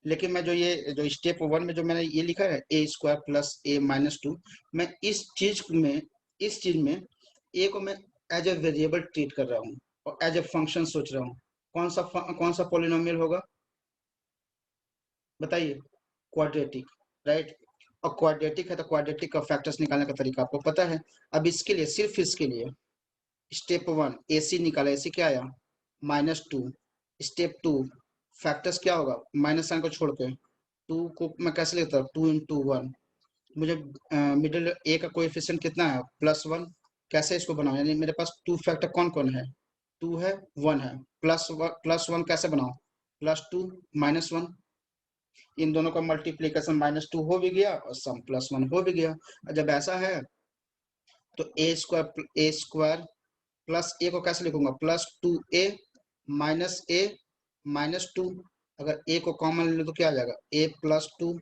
लेकिन मैं जो स्टेप 1 में जो मैंने ये लिखा है a स्क्वायर प्लस a -2, मैं इस चीज में a को मैं एज ए वेरिएबल ट्रीट कर रहा हूँ और एज ए फंक्शन सोच रहा हूँ। कौन सा पॉलिनोमियल होगा, बताइए, क्वाड्रेटिक, राइट। और क्वाड्रेटिक है तो क्वाड्रेटिक का फैक्टर्स निकालने का तरीका आपको पता है। अब इसके लिए, सिर्फ इसके लिए स्टेप 1 AC निकाला, AC क्या आया -2। स्टेप 2 फैक्टर्स क्या होगा, माइनस साइन को छोड़ के 2 को मैं कैसे लेता हूँ, 2 × 1। मुझे मिडिल ए का कोएफिशिएंट कितना है, +1। कैसे इसको बनाऊं, यानी मेरे पास 2 फैक्टर कौन कौन है, 2 है, 1 है, +1 कैसे बनाऊं, +2 -1। इन दोनों का मल्टीप्लीकेशन -2 हो भी गया और सम +1 हो भी गया। जब ऐसा है तो a² प्लस ए को कैसे लिखूंगा, +2a -a -2। अगर a को कॉमन ले लो तो क्या आ जाएगा, a+2।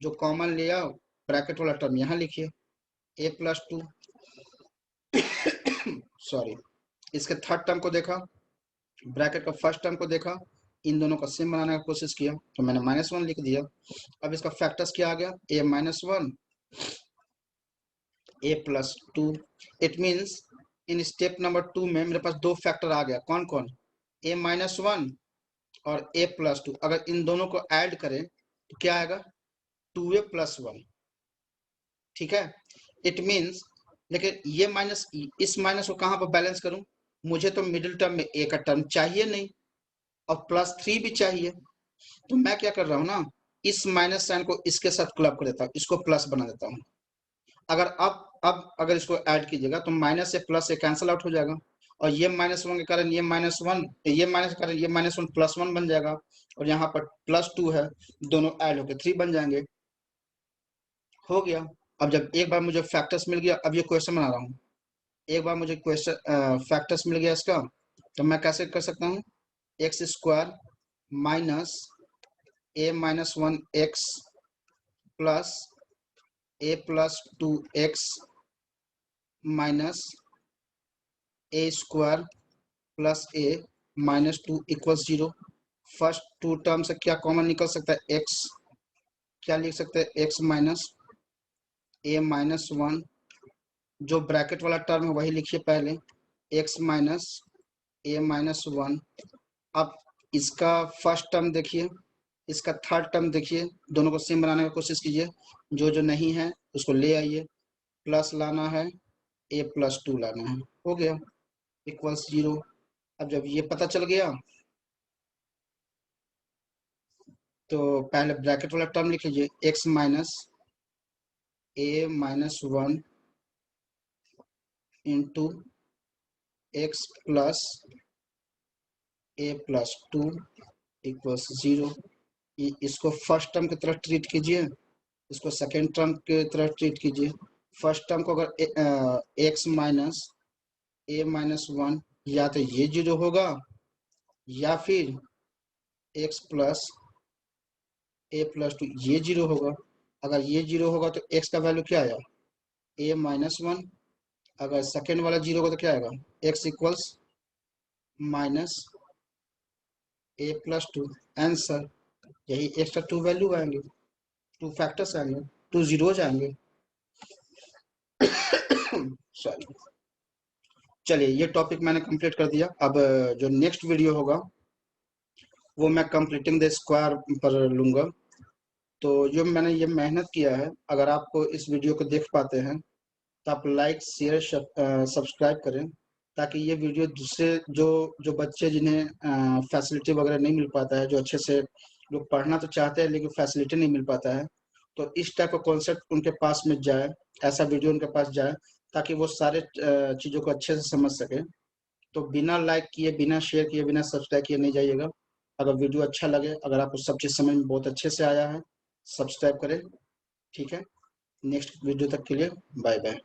जो कॉमन ले आओ, ब्रैकेट वाला टर्म यहाँ लिखिए, a+2। सॉरी, इसके थर्ड टर्म को देखा, ब्रैकेट का फर्स्ट टर्म को देखा, इन दोनों का सेम बनाने का कोशिश किया तो मैंने -1 लिख दिया। अब इसका फैक्टर्स क्या आ गया, a-1 a+2। It means in step number 2 में मेरे पास 2 फैक्टर आ गया, कौन कौन, a-1 और a+2। अगर इन दोनों को ऐड करें तो क्या आएगा, 2a+1। ठीक है, इट मीन्स, लेकिन ये माइनस, इस माइनस को कहां पर बैलेंस करूं, मुझे तो मिडिल टर्म में a का टर्म चाहिए नहीं और +3 भी चाहिए। तो मैं क्या कर रहा हूं ना, इस माइनस साइन को इसके साथ क्लब कर देता हूं, इसको प्लस बना देता हूं। अगर अब अगर इसको ऐड कीजिएगा तो माइनस से प्लस से कैंसिल आउट हो जाएगा, और ये -1 के कारण ये -1, ये माइनस के कारण ये -1 +1 बन जाएगा, और यहाँ पर +2 है, दोनों ऐड होकर 3 बन जाएंगे। हो गया। अब जब एक बार मुझे फैक्टर्स मिल गया, अब ये क्वेश्चन बना रहा हूँ, एक बार मुझे क्वेश्चन फैक्टर्स मिल गया इसका, तो मैं कैसे कर सकता हूँ, x² -a-1x plus a+2x -a² plus a-2 = 0। First 2 term से क्या कॉमन निकल सकता है, x, क्या लिख सकते हैं, x -a-1, जो ब्रैकेट वाला टर्म है वही लिखिए पहले, x -a-1। अब इसका फर्स्ट टर्म देखिए, इसका थर्ड टर्म देखिए, दोनों को सेम बनाने की कोशिश कीजिए, जो जो नहीं है उसको ले आइए, प्लस लाना है, a+2 लाना है, हो गया, =0। अब जब ये पता चल गया तो पहले ब्रैकेट वाला टर्म लिख लीजिए, x -a-1 into x plus a+2 = 0। इसको फर्स्ट टर्म की तरह ट्रीट कीजिए, इसको सेकेंड टर्म की तरह ट्रीट कीजिए। फर्स्ट टर्म को अगर x -a-1, या तो ये 0 होगा या फिर x प्लस a+2 ये 0 होगा। अगर ये 0 होगा तो x का वैल्यू क्या आया, a-1। अगर सेकेंड वाला 0 होगा तो क्या आएगा, x इक्वल्स -a+2। आंसर, यही एक्स्ट्रा 2 वैल्यू आएंगे, 2 फैक्टर्स आएंगे, 2 जीरोज आएंगे। सॉरी, चलिए ये टॉपिक मैंने कंप्लीट कर दिया। अब जो नेक्स्ट वीडियो होगा वो मैं कंप्लीटिंग द स्क्वायर पर लूंगा। तो जो मैंने ये मेहनत किया है, अगर आप इस वीडियो को देख पाते हैं तो आप लाइक शेयर सब्सक्राइब करें, ताकि ये वीडियो दूसरे जो जो बच्चे जिन्हें फैसिलिटी वगैरह नहीं मिल पाता है, जो अच्छे से लोग पढ़ना तो चाहते हैं लेकिन फैसिलिटी नहीं मिल पाता है, तो इस टाइप का कॉन्सेप्ट उनके पास में जाए, ऐसा वीडियो उनके पास जाए, ताकि वो सारे चीज़ों को अच्छे से समझ सके। तो बिना लाइक किए, बिना शेयर किए, बिना सब्सक्राइब किए नहीं जाइएगा। अगर वीडियो अच्छा लगे, अगर आपको सब चीज़ समझ में बहुत अच्छे से आया है, सब्सक्राइब करें। ठीक है, नेक्स्ट वीडियो तक के लिए बाय बाय।